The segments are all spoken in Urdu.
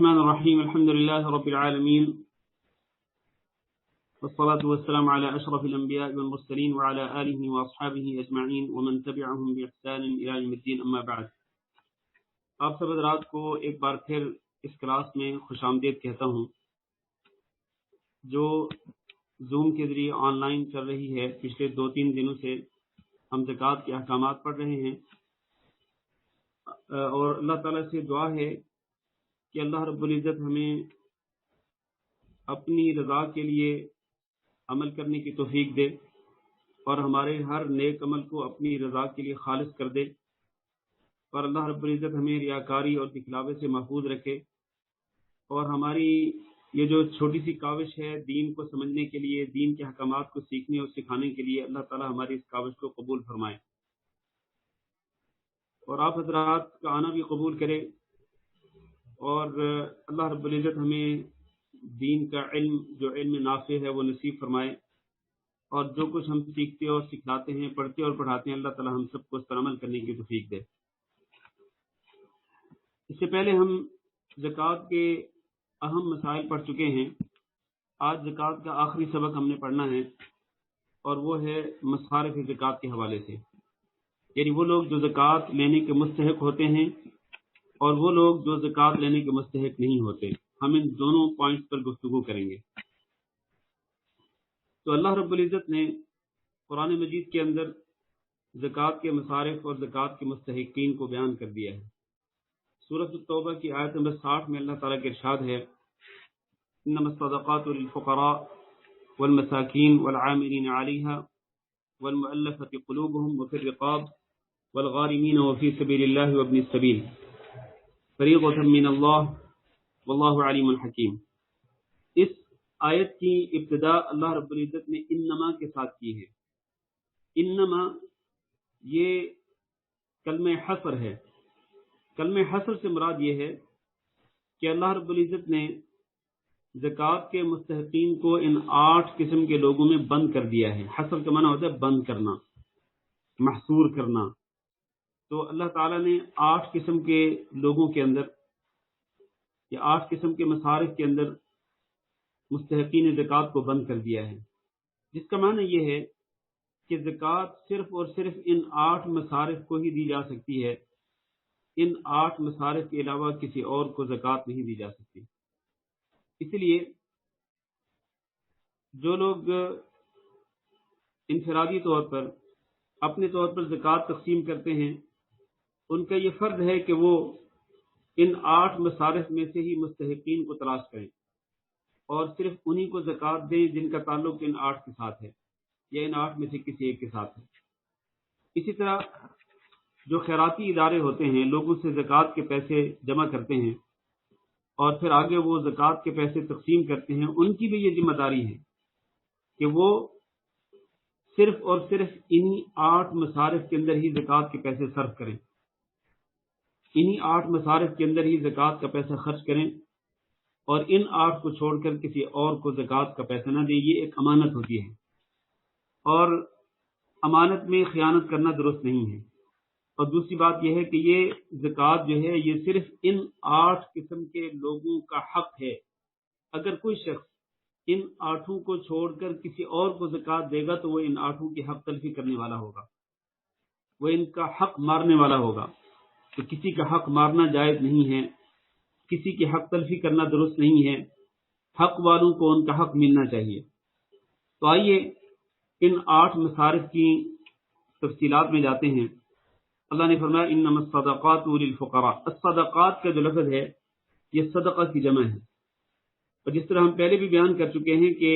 الرحمن الرحيم الحمد لله رب العالمين والصلاة والسلام على أشرف الأنبياء والمرسلين وعلى آله وأصحابه أجمعين ومن تبعهم بإحسان إلى يوم الدين أما بعد. آپ سب حضرات کو ایک بار پھر اس کلاس میں خوش آمدید کہتا ہوں جو زوم کے ذریعے آن لائن چل رہی ہے. پچھلے 2-3 دنوں سے ہم زکوٰۃ کے احکامات پڑھ رہے ہیں اور اللہ تعالیٰ سے دعا ہے کہ اللہ رب العزت ہمیں اپنی رضا کے لیے عمل کرنے کی توفیق دے اور ہمارے ہر نیک عمل کو اپنی رضا کے لیے خالص کر دے، اور اللہ رب العزت ہمیں ریاکاری اور دکھلاوے سے محفوظ رکھے، اور ہماری یہ جو چھوٹی سی کاوش ہے دین کو سمجھنے کے لیے، دین کے احکامات کو سیکھنے اور سکھانے کے لیے، اللہ تعالی ہماری اس کاوش کو قبول فرمائے اور آپ حضرات کا آنا بھی قبول کرے، اور اللہ رب العزت ہمیں دین کا علم جو علم نافع ہے وہ نصیب فرمائے، اور جو کچھ ہم سیکھتے اور سکھلاتے ہیں، پڑھتے اور پڑھاتے ہیں، اللہ تعالی ہم سب کو اس پر عمل کرنے کی توفیق دے. اس سے پہلے ہم زکوٰۃ کے اہم مسائل پڑھ چکے ہیں. آج زکوٰۃ کا آخری سبق ہم نے پڑھنا ہے اور وہ ہے مصارف زکوٰۃ کے حوالے سے، یعنی وہ لوگ جو زکوٰۃ لینے کے مستحق ہوتے ہیں اور وہ لوگ جو زکوٰۃ لینے کے مستحق نہیں ہوتے. ہم ان دونوں پوائنٹس پر گفتگو کریں گے. تو اللہ رب العزت نے قرآن مجید کے اندر زکوٰۃ کے مصارف اور زکوٰۃ کے مستحقین کو بیان کر دیا ہے. سورۃ التوبہ کی آیت نمبر 60 میں اللہ تعالیٰ کا ارشاد ہے: انما الصدقات للفقراء والمساکین والعاملین علیہا والمؤلفۃ قلوبهم وفی الرقاب والغارمین وفی سبیل اللہ وابن السبیل فریضۃ من اللہ واللہ علیم حکیم. اس آیت کی ابتدا اللہ رب العزت نے انما کے ساتھ کی ہے. انما یہ کلمہ حصر ہے. کلمہ حصر سے مراد یہ ہے کہ اللہ رب العزت نے زکوٰۃ کے مستحقین کو ان 8 قسم کے لوگوں میں بند کر دیا ہے. حصر کا معنی ہوتا ہے بند کرنا، محصور کرنا. تو اللہ تعالیٰ نے 8 قسم کے لوگوں کے اندر یا 8 قسم کے مصارف کے اندر مستحقین زکوٰۃ کو بند کر دیا ہے، جس کا معنی یہ ہے کہ زکوٰۃ صرف اور صرف ان 8 مصارف کو ہی دی جا سکتی ہے. ان 8 مصارف کے علاوہ کسی اور کو زکوٰۃ نہیں دی جا سکتی. اس لیے جو لوگ انفرادی طور پر اپنے طور پر زکوٰۃ تقسیم کرتے ہیں، ان کا یہ فرض ہے کہ وہ ان 8 مصارف میں سے ہی مستحقین کو تلاش کریں اور صرف انہی کو زکوٰۃ دیں جن کا تعلق ان 8 کے ساتھ ہے یا ان 8 میں سے کسی ایک کے ساتھ ہے. اسی طرح جو خیراتی ادارے ہوتے ہیں، لوگوں سے زکوٰۃ کے پیسے جمع کرتے ہیں اور پھر آگے وہ زکوٰۃ کے پیسے تقسیم کرتے ہیں، ان کی بھی یہ ذمہ داری ہے کہ وہ صرف اور صرف انہی 8 مصارف کے اندر ہی زکوٰۃ کے پیسے صرف کریں، انہی 8 مصارف کے اندر ہی زکوٰۃ کا پیسہ خرچ کریں، اور ان 8 کو چھوڑ کر کسی اور کو زکوٰۃ کا پیسہ نہ دیں. یہ ایک امانت ہوتی ہے اور امانت میں خیانت کرنا درست نہیں ہے. اور دوسری بات یہ ہے کہ یہ زکوٰۃ جو ہے یہ صرف ان 8 قسم کے لوگوں کا حق ہے. اگر کوئی شخص ان 8 کو چھوڑ کر کسی اور کو زکوٰۃ دے گا تو وہ ان 8 کی حق تلفی کرنے والا ہوگا، وہ ان کا حق مارنے والا ہوگا. تو کسی کا حق مارنا جائز نہیں ہے، کسی کی حق تلفی کرنا درست نہیں ہے. حق والوں کو ان کا حق ملنا چاہیے. تو آئیے ان 8 مصارف کی تفصیلات میں جاتے ہیں. اللہ نے فرمایا انما الصدقات للفقراء. الصدقات کا جو لفظ ہے یہ صدقہ کی جمع ہے، اور جس طرح ہم پہلے بھی بیان کر چکے ہیں کہ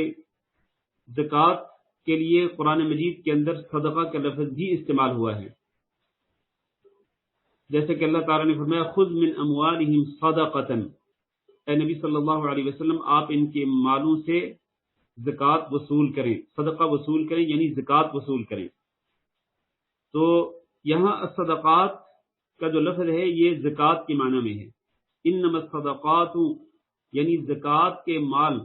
زکوٰۃ کے لیے قرآن مجید کے اندر صدقہ کا لفظ بھی استعمال ہوا ہے. جیسے کہ اللہ تعالیٰ نے فرمایا خذ من اموالہم صدقۃ. اے نبی صلی اللہ علیہ وسلم آپ ان کے مالوں سے زکوٰۃ وصول کریں، صدقہ وصول کریں یعنی زکوٰۃ وصول کریں. تو یہاں الصدقات کا جو لفظ ہے یہ زکوٰۃ کے معنی میں ہے. انما الصدقات یعنی زکوٰۃ کے مال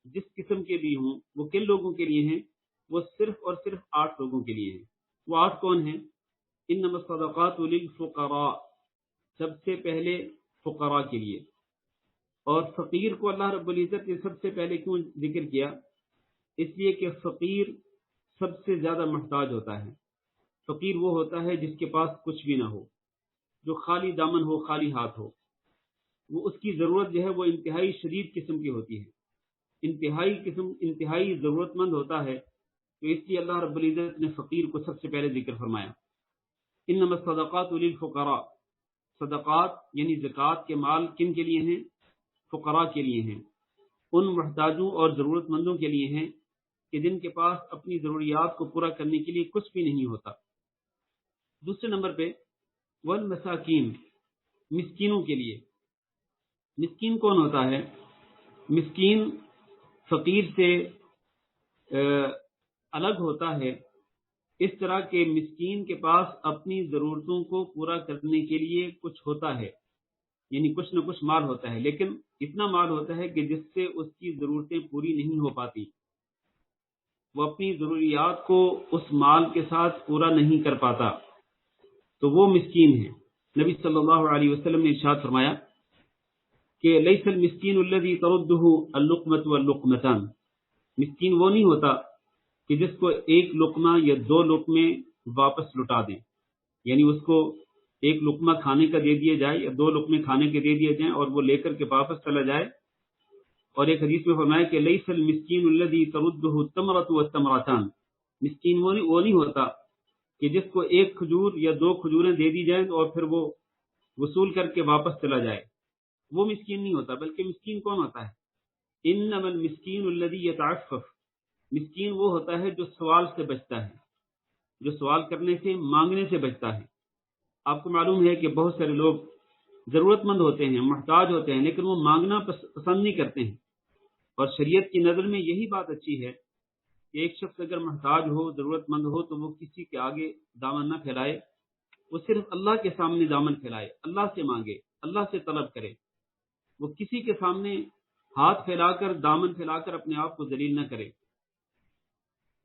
جس قسم کے بھی ہوں وہ کن لوگوں کے لیے ہیں؟ وہ صرف اور صرف 8 لوگوں کے لیے ہیں. وہ 8 کون ہیں؟ انما الصدقات للفقراء، سب سے پہلے فقراء کے لیے. اور فقیر کو اللہ رب العزت نے سب سے پہلے کیوں ذکر کیا؟ اس لیے کہ فقیر سب سے زیادہ محتاج ہوتا ہے۔ فقیر وہ ہوتا ہے جس کے پاس کچھ بھی نہ ہو، جو خالی دامن ہو، خالی ہاتھ ہو، وہ اس کی ضرورت جو ہے وہ انتہائی شدید قسم کی ہوتی ہے، انتہائی ضرورت مند ہوتا ہے۔ تو اس لیے اللہ رب العزت نے فقیر کو سب سے پہلے ذکر فرمایا۔ انما الصدقات للفقراء، صدقات یعنی زکوٰۃ کے مال کن کے لیے ہیں؟ فقراء کے لیے ہیں، ان محتاجوں اور ضرورت مندوں کے لیے ہیں کہ جن کے پاس اپنی ضروریات کو پورا کرنے کے لیے کچھ بھی نہیں ہوتا۔ دوسرے نمبر پہ والمساکین، مسکینوں کے لیے۔ مسکین کون ہوتا ہے؟ مسکین فقیر سے الگ ہوتا ہے، اس طرح کہ مسکین کے پاس اپنی ضرورتوں کو پورا کرنے کے لیے کچھ ہوتا ہے، یعنی کچھ نہ کچھ مال ہوتا ہے، لیکن اتنا مال ہوتا ہے کہ جس سے اس کی ضرورتیں پوری نہیں ہو پاتی، وہ اپنی ضروریات کو اس مال کے ساتھ پورا نہیں کر پاتا، تو وہ مسکین ہے۔ نبی صلی اللہ علیہ وسلم نے ارشاد فرمایا کہ لیس المسکین الذی تردہ اللقمۃ واللقمتان، مسکین وہ نہیں ہوتا کہ جس کو ایک لقمہ یا دو لقمے واپس لوٹا دیں، یعنی اس کو ایک لقمہ کھانے کا دے دیا جائے یا دو لقمے کھانے کے دے دیے جائیں اور وہ لے کر کے واپس چلا جائے۔ اور ایک حدیث میں فرمایا کہ لیس المسکین الذی تردہ التمرۃ والتمرتان، مسکین وہ نہیں ہوتا کہ جس کو ایک کھجور یا دو کھجوریں دے دی جائیں اور پھر وہ وصول کر کے واپس چلا جائے، وہ مسکین نہیں ہوتا، بلکہ مسکین کون ہوتا ہے؟ انما المسکین الذی یتعفف، مسکین وہ ہوتا ہے جو سوال سے بچتا ہے، جو سوال کرنے سے، مانگنے سے بچتا ہے۔ آپ کو معلوم ہے کہ بہت سارے لوگ ضرورت مند ہوتے ہیں، محتاج ہوتے ہیں، لیکن وہ مانگنا پسند نہیں کرتے ہیں، اور شریعت کی نظر میں یہی بات اچھی ہے کہ ایک شخص اگر محتاج ہو، ضرورت مند ہو، تو وہ کسی کے آگے دامن نہ پھیلائے، وہ صرف اللہ کے سامنے دامن پھیلائے، اللہ سے مانگے، اللہ سے طلب کرے، وہ کسی کے سامنے ہاتھ پھیلا کر، دامن پھیلا کر اپنے آپ کو ذلیل نہ کرے۔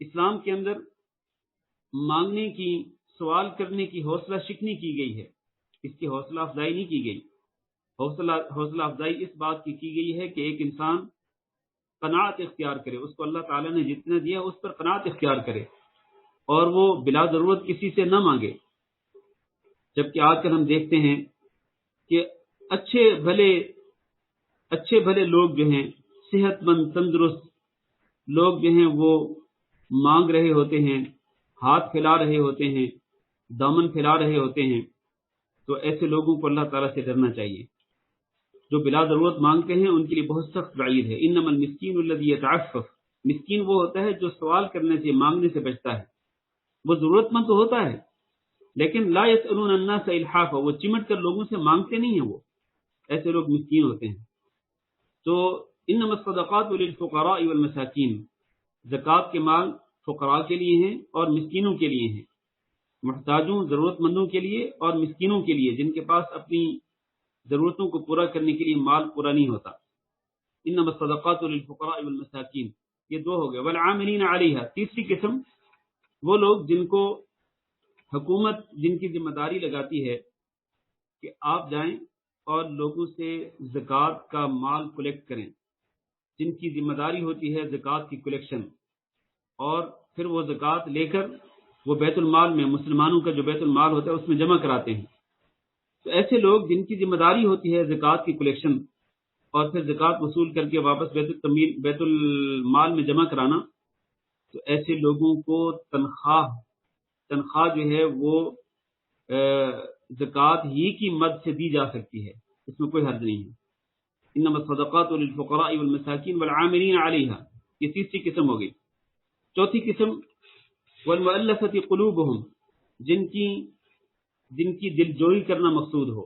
اسلام کے اندر مانگنے کی، سوال کرنے کی حوصلہ شکنی کی گئی ہے، اس کی حوصلہ افزائی نہیں کی گئی۔ حوصلہ افزائی اس بات کی گئی ہے کہ ایک انسان قناعت اختیار کرے، اس کو اللہ تعالیٰ نے جتنا دیا اس پر قناعت اختیار کرے، اور وہ بلا ضرورت کسی سے نہ مانگے۔ جبکہ آج کل ہم دیکھتے ہیں کہ اچھے بھلے لوگ جو ہیں، صحت مند تندرست لوگ جو ہیں، وہ مانگ رہے ہوتے ہیں، ہاتھ پھیلا رہے ہوتے ہیں، دامن پھیلا رہے ہوتے ہیں۔ تو ایسے لوگوں کو اللہ تعالیٰ سے ڈرنا چاہیے۔ جو بلا ضرورت مانگتے ہیں ان کے لیے بہت سخت وعید ہے۔ انما المسکین الذی یتعفف، مسکین وہ ہوتا ہے جو سوال کرنے سے، مانگنے سے بچتا ہے۔ وہ ضرورت مند تو ہوتا ہے، لیکن لا یسألون الناس الحافا، وہ چمٹ کر لوگوں سے مانگتے نہیں ہیں، وہ ایسے لوگ مسکین ہوتے ہیں۔ تو انما الصدقات للفقراء والمساکین، زکوٰۃ کے مال فقراء کے لیے ہیں اور مسکینوں کے لیے ہیں، محتاجوں، ضرورت مندوں کے لیے اور مسکینوں کے لیے، جن کے پاس اپنی ضرورتوں کو پورا کرنے کے لیے مال پورا نہیں ہوتا۔ انما الصدقات للفقراء والمساکین، یہ دو ہو گئے۔ والعاملین علیہا، تیسری قسم وہ لوگ جن کو حکومت، جن کی ذمہ داری لگاتی ہے کہ آپ جائیں اور لوگوں سے زکوٰۃ کا مال کلیکٹ کریں، جن کی ذمہ داری ہوتی ہے زکوٰۃ کی کلیکشن، اور پھر وہ زکوٰۃ لے کر وہ بیت المال میں، مسلمانوں کا جو بیت المال ہوتا ہے اس میں جمع کراتے ہیں۔ تو ایسے لوگ جن کی ذمہ داری ہوتی ہے زکوٰۃ کی کلیکشن اور پھر زکوٰۃ وصول کر کے واپس بیت المال میں جمع کرانا، تو ایسے لوگوں کو تنخواہ جو ہے وہ زکوٰۃ ہی کی مد سے دی جا سکتی ہے، اس میں کوئی حرج نہیں ہے۔ انما الصدقات للفقراء والمساکین والعاملین علیہا، یہ تیسری قسم ہو گئی۔ چوتھی قسم والمؤلفۃ قلوبہم، جن کی دل جوئی کرنا مقصود ہو،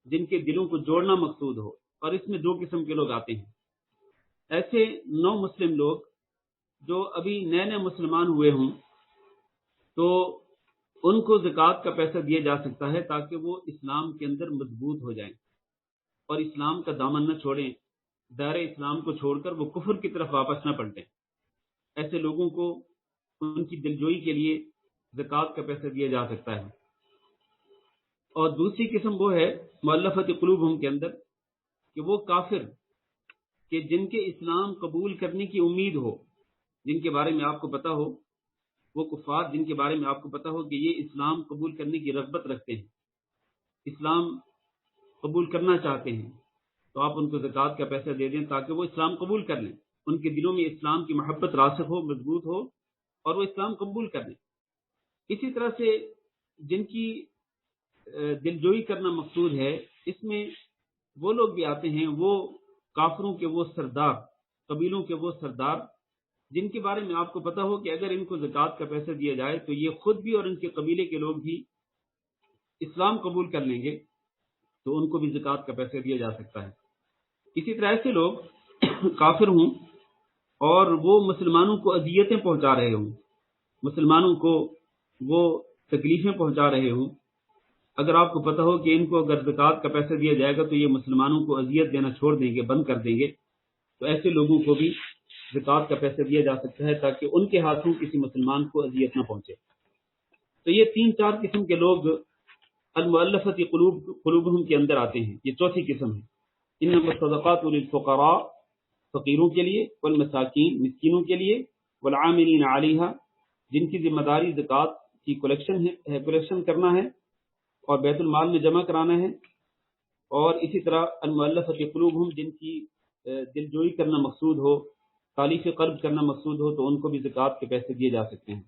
جن کے دلوں کو جوڑنا مقصود ہو، اور اس میں دو قسم کے لوگ آتے ہیں۔ ایسے نو مسلم لوگ جو ابھی نئے مسلمان ہوئے ہوں، تو ان کو زکوٰۃ کا پیسہ دیا جا سکتا ہے تاکہ وہ اسلام کے اندر مضبوط ہو جائیں اور اسلام کا دامن نہ چھوڑیں، دائرہ اسلام کو چھوڑ کر وہ کفر کی طرف واپس نہ پلٹیں۔ ایسے لوگوں کو ان کی دلجوئی کے لیے زکوٰۃ کا پیسہ دیا جا سکتا ہے۔ اور دوسری قسم وہ ہے مؤلفۃ قلوبہم کے اندر کہ وہ کافر کہ جن کے اسلام قبول کرنے کی امید ہو، جن کے بارے میں آپ کو پتا ہو، وہ کفار جن کے بارے میں آپ کو پتا ہو کہ یہ اسلام قبول کرنے کی رغبت رکھتے ہیں، اسلام قبول کرنا چاہتے ہیں، تو آپ ان کو زکوٰۃ کا پیسہ دے دیں تاکہ وہ اسلام قبول کر لیں، ان کے دلوں میں اسلام کی محبت راسخ ہو، مضبوط ہو، اور وہ اسلام قبول کر لیں۔ اسی طرح سے جن کی دلجوئی کرنا مقصود ہے، اس میں وہ لوگ بھی آتے ہیں، وہ کافروں کے وہ سردار، قبیلوں کے وہ سردار جن کے بارے میں آپ کو پتا ہو کہ اگر ان کو زکوٰۃ کا پیسہ دیا جائے تو یہ خود بھی اور ان کے قبیلے کے لوگ بھی اسلام قبول کر لیں گے، تو ان کو بھی زکوٰۃ کا پیسہ دیا جا سکتا ہے۔ اسی طرح ایسے لوگ کافر ہوں اور وہ مسلمانوں کو اذیتیں پہنچا رہے ہوں، مسلمانوں کو وہ تکلیفیں پہنچا رہے ہوں، اگر آپ کو پتا ہو کہ ان کو اگر زکوٰۃ کا پیسہ دیا جائے گا تو یہ مسلمانوں کو اذیت دینا چھوڑ دیں گے، بند کر دیں گے، تو ایسے لوگوں کو بھی زکوٰۃ کا پیسہ دیا جا سکتا ہے تاکہ ان کے ہاتھوں کسی مسلمان کو اذیت نہ پہنچے۔ تو یہ 3-4 قسم کے لوگ المؤلفۃ قلوبہم کے اندر آتے ہیں، یہ چوتھی قسم ہے۔ انما الصدقات للفقراء، فقیروں کے لیے، والمساکین، مسکینوں کے لیے، والعاملین علیہا، جن کی ذمہ داری زکوٰۃ کی کلیکشن کرنا ہے اور بیت المال میں جمع کرانا ہے، اور اسی طرح المؤلفۃ قلوبہم، جن کی دلجوئی کرنا مقصود ہو، تالیف قلب کرنا مقصود ہو، تو ان کو بھی زکوٰۃ کے پیسے دیے جا سکتے ہیں۔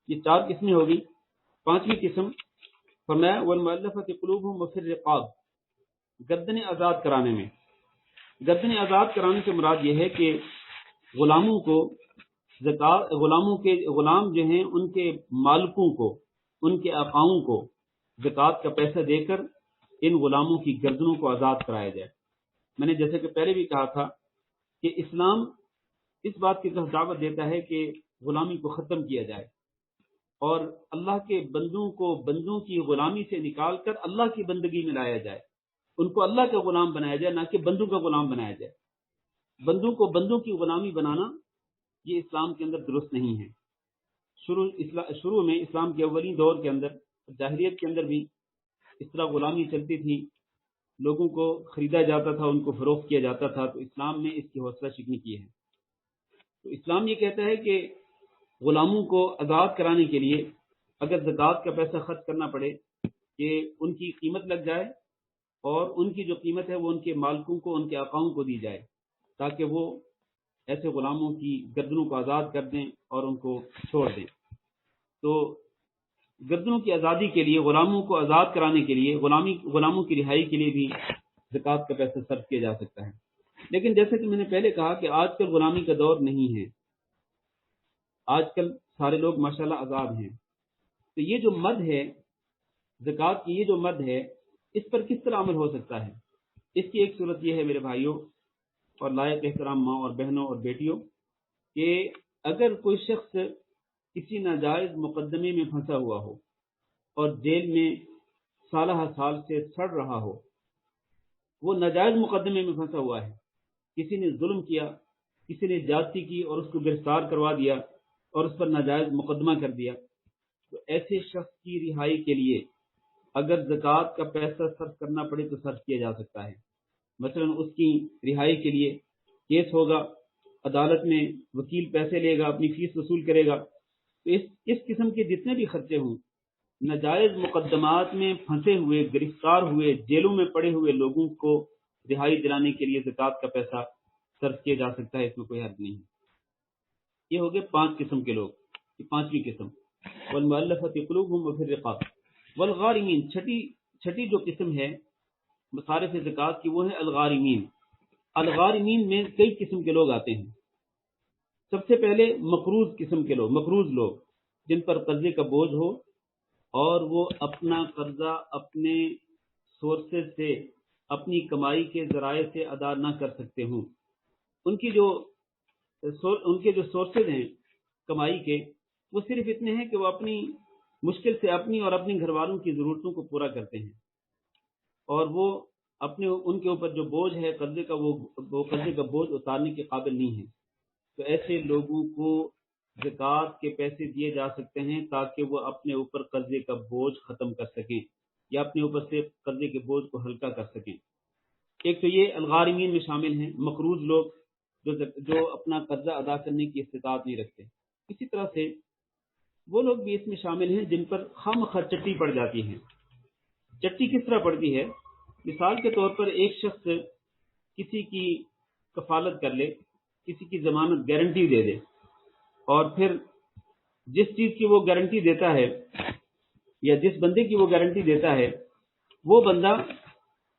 یہ 4 قسمیں ہوگی۔ 5ویں قسم فرمایا والمؤلفۃ قلوبہم وفی الرقاب، گردن آزاد کرانے میں۔ گردن آزاد کرانے سے مراد یہ ہے کہ غلاموں کو غلام جو ہیں ان کے مالکوں کو، ان کے آقاؤں کو زکوٰۃ کا پیسہ دے کر ان غلاموں کی گردنوں کو آزاد کرایا جائے۔ میں نے جیسے کہ پہلے بھی کہا تھا کہ اسلام اس بات کی طرف دعوت دیتا ہے کہ غلامی کو ختم کیا جائے اور اللہ کے بندوں کو بندوں کی غلامی سے نکال کر اللہ کی بندگی میں لایا جائے، ان کو اللہ کا غلام بنایا جائے، نہ کہ بندوں کا غلام بنایا جائے۔ بندوں کو بندوں کی غلامی بنانا یہ اسلام کے اندر درست نہیں ہے۔ شروع میں اسلام کے اولین دور کے اندر، جاہلیت کے اندر بھی اس طرح غلامی چلتی تھی، لوگوں کو خریدا جاتا تھا، ان کو فروخت کیا جاتا تھا، تو اسلام نے اس کی حوصلہ شکنی کی ہے۔ تو اسلام یہ کہتا ہے کہ غلاموں کو آزاد کرانے کے لیے اگر زکوٰۃ کا پیسہ خرچ کرنا پڑے کہ ان کی قیمت لگ جائے اور ان کی جو قیمت ہے وہ ان کے مالکوں کو، ان کے آقاؤں کو دی جائے تاکہ وہ ایسے غلاموں کی گردنوں کو آزاد کر دیں اور ان کو چھوڑ دیں۔ تو گردنوں کی آزادی کے لیے، غلاموں کو آزاد کرانے کے لیے، غلاموں کی رہائی کے لیے بھی زکوٰۃ کا پیسہ صرف کیا جا سکتا ہے۔ لیکن جیسے کہ میں نے پہلے کہا کہ آج کل غلامی کا دور نہیں ہے، آج کل سارے لوگ ماشاءاللہ آزاد ہیں۔ تو یہ جو مد ہے زکوٰۃ کی، یہ جو مد ہے، اس پر کس طرح عمل ہو سکتا ہے؟ اس کی ایک صورت یہ ہے میرے بھائیوں اور لائق احترام ماں اور بہنوں اور بیٹیوں، کہ اگر کوئی شخص کسی ناجائز مقدمے میں پھنسا ہوا ہو اور جیل میں سالہ سال سے سڑ رہا ہو، وہ ناجائز مقدمے میں پھنسا ہوا ہے، کسی نے ظلم کیا، کسی نے زیادتی کی اور اس کو گرفتار کروا دیا اور اس پر ناجائز مقدمہ کر دیا، تو ایسے شخص کی رہائی کے لیے اگر زکوٰۃ کا پیسہ صرف کرنا پڑے تو صرف کیا جا سکتا ہے۔ مثلا اس کی رہائی کے لیے کیس ہوگا، عدالت میں وکیل پیسے لے گا، اپنی فیس وصول کرے گا، تو اس قسم کے جتنے بھی خرچے ہوں، ناجائز مقدمات میں پھنسے ہوئے، گرفتار ہوئے، جیلوں میں پڑے ہوئے لوگوں کو رہائی دلانے کے لیے زکوٰۃ کا پیسہ صرف کیا جا سکتا ہے، اس میں کوئی حرج نہیں ہے۔ یہ ہو گئے 5 قسم کے لوگ، یہ 5ویں قسم۔ والمؤلفۃ قلوبہم وفی الرقاب والغارمین، چھٹی جو قسم ہے مصارف زکوٰۃ کی، وہ ہے الغارمین۔ الغارمین میں کئی قسم کے لوگ آتے ہیں۔ سب سے پہلے مقروض قسم کے لوگ، مقروض لوگ جن پر قرضے کا بوجھ ہو اور وہ اپنا قرضہ اپنے سورسز سے، اپنی کمائی کے ذرائع سے ادا نہ کر سکتے ہوں، ان کے جو سورسز ہیں کمائی کے، وہ صرف اتنے ہیں کہ وہ اپنی مشکل سے اپنی اور اپنے گھر والوں کی ضرورتوں کو پورا کرتے ہیں، اور وہ ان کے اوپر جو بوجھ ہے قرضے کا، وہ قرضے کا بوجھ اتارنے کے قابل نہیں ہے۔ تو ایسے لوگوں کو زکوٰۃ کے پیسے دیے جا سکتے ہیں تاکہ وہ اپنے اوپر قرضے کا بوجھ ختم کر سکیں یا اپنے اوپر سے قرضے کے بوجھ کو ہلکا کر سکیں۔ ایک تو یہ الغارمین میں شامل ہیں، مقروض لوگ جو اپنا قرضہ ادا کرنے کی استطاعت نہیں رکھتے۔ اسی طرح سے وہ لوگ بھی اس میں شامل ہیں جن پر خواہ چٹی پڑ جاتی ہے۔ چٹی کس طرح پڑتی ہے؟ مثال کے طور پر ایک شخص کسی کی کفالت کر لے، کسی کی ضمانت گارنٹی دے دے، اور پھر جس چیز کی وہ گارنٹی دیتا ہے یا جس بندے کی وہ گارنٹی دیتا ہے وہ بندہ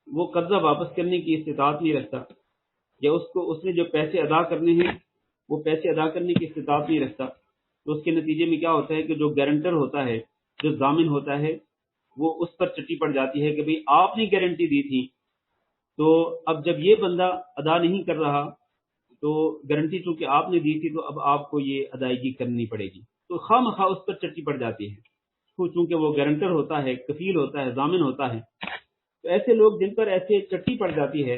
وہ قرضہ واپس کرنے کی استطاعت نہیں رکھتا، یا اس نے جو پیسے ادا کرنے ہیں وہ پیسے ادا کرنے کی استطاعت نہیں رکھتا، تو اس کے نتیجے میں کیا ہوتا ہے کہ جو گارنٹر ہوتا ہے، جو ضامن ہوتا ہے، وہ اس پر چٹی پڑ جاتی ہے کہ بھئی آپ نے گارنٹی دی تھی، تو اب جب یہ بندہ ادا نہیں کر رہا تو گارنٹی چونکہ آپ نے دی تھی تو اب آپ کو یہ ادائیگی کرنی پڑے گی، تو خواہ مخواہ اس پر چٹی پڑ جاتی ہے، چونکہ وہ گارنٹر ہوتا ہے، کفیل ہوتا ہے، ضامن ہوتا ہے۔ تو ایسے لوگ جن پر ایسے چٹی پڑ جاتی ہے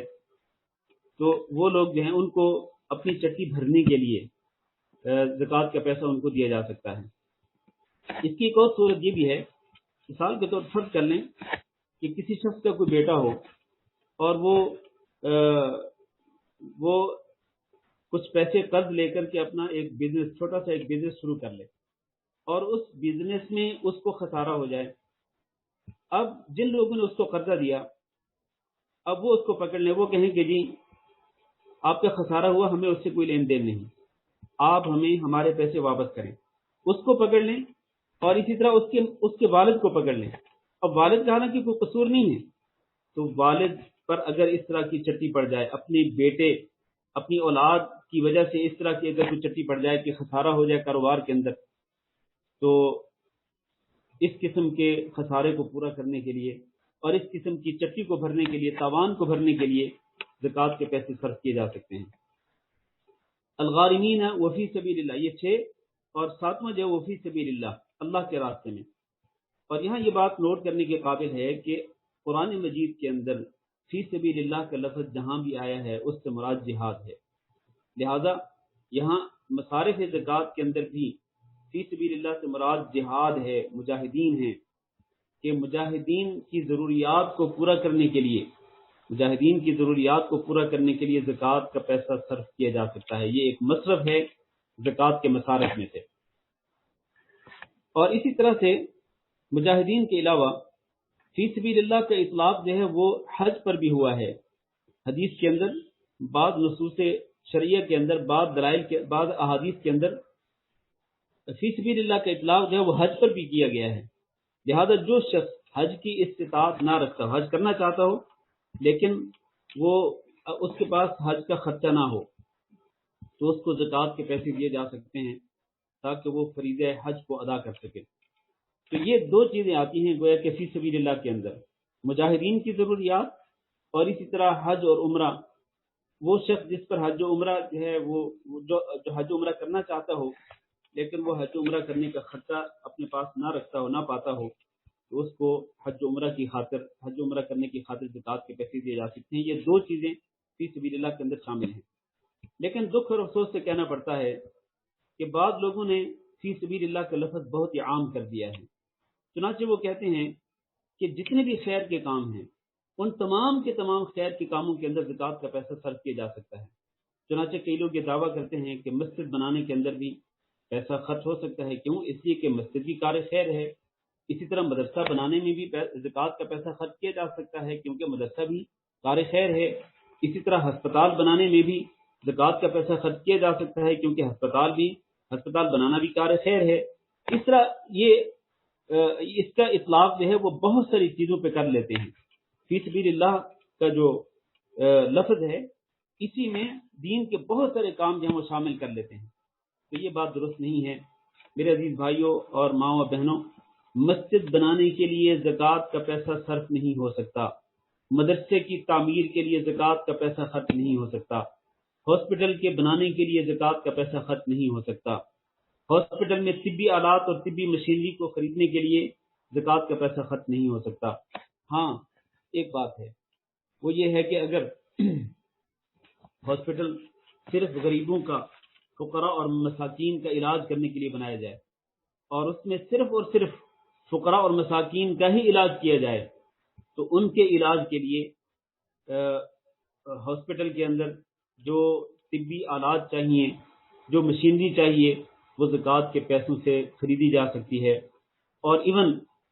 تو وہ لوگ جو ہیں ان کو اپنی چٹی بھرنے کے لیے زکوٰۃ کا پیسہ ان کو دیا جا سکتا ہے۔ اس کی ایک اور صورت یہ بھی ہے، مثال کے طور پر فرض کر لیں کہ کسی شخص کا کوئی بیٹا ہو اور وہ کچھ پیسے قرض لے کر کے اپنا ایک بزنس، چھوٹا سا ایک بزنس شروع کر لے، اور اس بزنس میں اس کو خسارہ ہو جائے۔ اب جن لوگوں نے اس کو قرضہ دیا، اب وہ اس کو پکڑ لیں، وہ کہیں کہ جی آپ کا خسارہ ہوا، ہمیں اس سے کوئی لین دین نہیں، آپ ہمیں ہمارے پیسے واپس کریں، اس کو پکڑ لیں، اور اسی طرح اس کے والد کو پکڑ لیں۔ اب والد کا حالانکہ کوئی قصور نہیں ہے، تو والد پر اگر اس طرح کی چٹی پڑ جائے، اپنے بیٹے، اپنی اولاد کی وجہ سے اس طرح کی اگر کوئی چٹی پڑ جائے کہ خسارہ ہو جائے کاروبار کے اندر، تو اس قسم کے خسارے کو پورا کرنے کے لیے اور اس قسم کی چٹی کو بھرنے کے لیے، تاوان کو بھرنے کے لیے زکوٰۃ کے پیسے صرف کیے جا سکتے ہیں۔ الغارمین وفی سبیل اللہ، یہ 6، اور 7واں جو وفی سبیل اللہ، اللہ کے راستے میں۔ اور یہاں یہ بات نوٹ کرنے کے قابل ہے کہ قرآن مجید کے اندر فی سبیل اللہ کا لفظ جہاں بھی آیا ہے اس سے مراد جہاد ہے، لہذا یہاں مصارف زکوٰۃ کے اندر بھی فی سبیل اللہ سے مراد جہاد ہے، مجاہدین ہیں، کہ مجاہدین کی ضروریات کو پورا کرنے کے لیے، مجاہدین کی ضروریات کو پورا کرنے کے لیے زکوٰۃ کا پیسہ صرف کیا جا سکتا ہے۔ یہ ایک مصرف ہے زکوٰۃ کے مصارف میں سے۔ اور اسی طرح سے مجاہدین کے علاوہ فی سبیل اللہ کا اطلاق جو ہے وہ حج پر بھی ہوا ہے۔ حدیث کے اندر، بعض نصوص شریعہ کے اندر، بعض احادیث کے اندر فی سبیل اللہ کا اطلاق جو ہے وہ حج پر بھی کیا گیا ہے۔ لہذا جو شخص حج کی استطاعت نہ رکھتا ہو، حج کرنا چاہتا ہو لیکن وہ اس کے پاس حج کا خرچہ نہ ہو، تو اس کو زکوٰۃ کے پیسے دیے جا سکتے ہیں تاکہ وہ فریضہ حج کو ادا کر سکے۔ تو یہ 2 چیزیں آتی ہیں گویا کہ فی سبیل اللہ کے اندر، مجاہدین کی ضروریات، اور اسی طرح حج اور عمرہ۔ وہ شخص جس پر حج و عمرہ جو ہے جو حج و عمرہ کرنا چاہتا ہو لیکن وہ حج و عمرہ کرنے کا خرچہ اپنے پاس نہ رکھتا ہو، نہ پاتا ہو، تو اس کو حج و عمرہ کرنے کی خاطر زکوٰۃ کے پیسے دیے جا سکتے ہیں۔ یہ 2 چیزیں فی سبیل اللہ کے اندر شامل ہیں۔ لیکن دکھ اور افسوس سے کہنا پڑتا ہے کہ بعض لوگوں نے فی سبیل اللہ کا لفظ بہت ہی عام کر دیا ہے، چنانچہ وہ کہتے ہیں کہ جتنے بھی خیر کے کام ہیں ان تمام کے تمام خیر کے کاموں کے اندر زکوٰۃ کا پیسہ صرف کیا جا سکتا ہے۔ چنانچہ کئی لوگ یہ دعویٰ کرتے ہیں کہ مسجد بنانے کے اندر بھی پیسہ خرچ ہو سکتا ہے، کیوں؟ اس لیے کہ مسجد بھی کار خیر ہے۔ اسی طرح مدرسہ بنانے میں بھی زکوٰۃ کا پیسہ خرچ کیا جا سکتا ہے کیونکہ مدرسہ بھی کار خیر ہے۔ اسی طرح ہسپتال بنانے میں بھی زکوٰۃ کا پیسہ خرچ کیا جا سکتا ہے کیونکہ ہسپتال بنانا بھی کار خیر ہے۔ اس طرح اس کا اطلاق جو ہے وہ بہت ساری چیزوں پہ کر لیتے ہیں۔ فی سبیل اللہ کا جو لفظ ہے اسی میں دین کے بہت سارے کام جو ہیں وہ شامل کر لیتے ہیں، تو یہ بات درست نہیں ہے۔ میرے عزیز بھائیوں اور ماؤں اور بہنوں، مسجد بنانے کے لیے زکوٰۃ کا پیسہ صرف نہیں ہو سکتا، مدرسے کی تعمیر کے لیے زکوٰۃ کا پیسہ خرچ نہیں ہو سکتا، ہاسپٹل کے بنانے کے لیے زکوٰۃ کا پیسہ خرچ نہیں ہو سکتا، ہاسپٹل میں طبی آلات اور طبی مشینری کو خریدنے کے لیے زکوٰۃ کا پیسہ خرچ نہیں ہو سکتا۔ ہاں ایک بات ہے، وہ یہ ہے کہ اگر ہاسپٹل صرف غریبوں کا، فقراء اور مساکین کا علاج کرنے کے لیے بنایا جائے اور اس میں صرف اور صرف فقراء اور مساکین کا ہی علاج کیا جائے، تو ان کے علاج کے لیے ہاسپٹل کے اندر جو طبی آلات چاہیے، جو مشینری چاہیے، وہ زکوٰۃ کے پیسوں سے خریدی جا سکتی ہے۔ اور ایون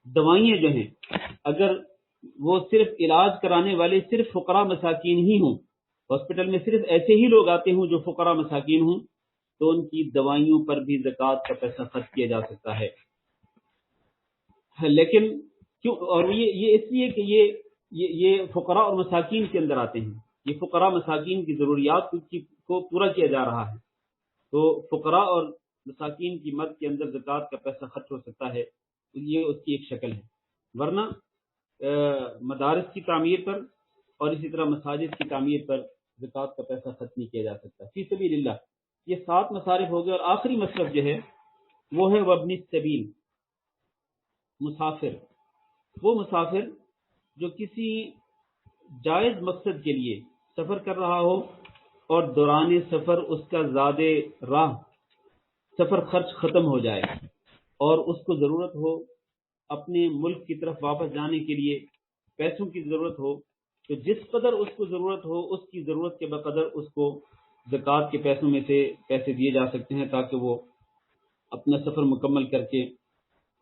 دوائیاں جو ہیں، اگر وہ صرف علاج کرانے والے صرف فقراء مساکین ہی ہوں، ہاسپٹل میں صرف ایسے ہی لوگ آتے ہوں جو فقراء مساکین ہوں، تو ان کی دوائیوں پر بھی زکوٰۃ کا پیسہ خرچ کیا جا سکتا ہے۔ لیکن کیوں؟ اور یہ اس لیے کہ یہ فقراء اور مساکین کے اندر آتے ہیں، یہ فقراء مساکین کی ضروریات کو پورا کیا جا رہا ہے، تو فقراء اور مساکین کی مد کے اندر زکوٰۃ کا پیسہ خرچ ہو سکتا ہے، یہ اس کی ایک شکل ہے۔ ورنہ مدارس کی تعمیر پر اور اسی طرح مساجد کی تعمیر پر زکوٰۃ کا پیسہ خرچ نہیں کیا جا سکتا۔ فی سبیل اللہ یہ 7 مصارف ہو گئے، اور آخری مصرف جو ہے وہ ہے وابن السبیل، مسافر۔ وہ مسافر جو کسی جائز مقصد کے لیے سفر کر رہا ہو اور دوران سفر اس کا زیادہ راہ سفر خرچ ختم ہو جائے اور اس کو ضرورت ہو اپنے ملک کی طرف واپس جانے کے لیے، پیسوں کی ضرورت ہو، تو جس قدر اس کو ضرورت ہو اس کی ضرورت کے بقدر اس کو زکوٰۃ کے پیسوں میں سے پیسے دیے جا سکتے ہیں، تاکہ وہ اپنا سفر مکمل کر کے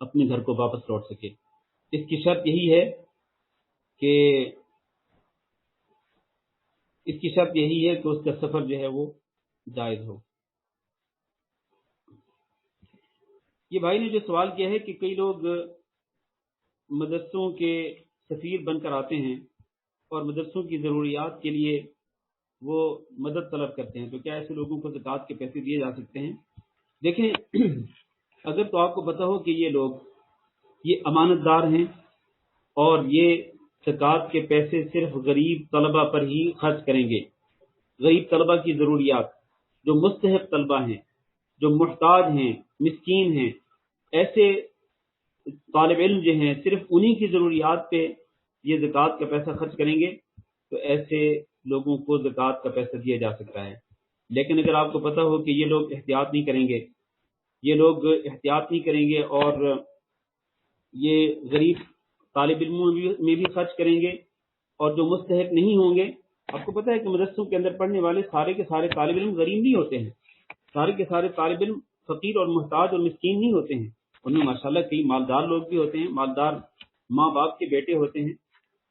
اپنے گھر کو واپس لوٹ سکے۔ اس کی شرط یہی ہے کہ اس کا سفر جو ہے وہ جائز ہو۔ یہ بھائی نے جو سوال کیا ہے کہ کئی لوگ مدرسوں کے سفیر بن کر آتے ہیں اور مدرسوں کی ضروریات کے لیے وہ مدد طلب کرتے ہیں، تو کیا ایسے لوگوں کو زکوٰۃ کے پیسے دیے جا سکتے ہیں؟ دیکھیں، اگر تو آپ کو پتہ ہو کہ یہ لوگ یہ امانت دار ہیں اور یہ زکوٰۃ کے پیسے صرف غریب طلبہ پر ہی خرچ کریں گے، غریب طلبہ کی ضروریات، جو مستحق طلبہ ہیں، جو محتاج ہیں، مسکین ہیں، ایسے طالب علم جو ہیں صرف انہی کی ضروریات پہ یہ زکوٰۃ کا پیسہ خرچ کریں گے، تو ایسے لوگوں کو زکوٰۃ کا پیسہ دیا جا سکتا ہے۔ لیکن اگر آپ کو پتہ ہو کہ یہ لوگ احتیاط نہیں کریں گے اور یہ غریب طالب علموں میں بھی خرچ کریں گے اور جو مستحق نہیں ہوں گے، آپ کو پتہ ہے کہ مدرسوں کے اندر پڑھنے والے سارے کے سارے طالب علم غریب نہیں ہوتے ہیں، سارے کے سارے طالب علم فقیر اور محتاج اور مسکین نہیں ہوتے ہیں، ان میں ماشاءاللہ کئی مالدار لوگ بھی ہوتے ہیں، مالدار ماں باپ کے بیٹے ہوتے ہیں،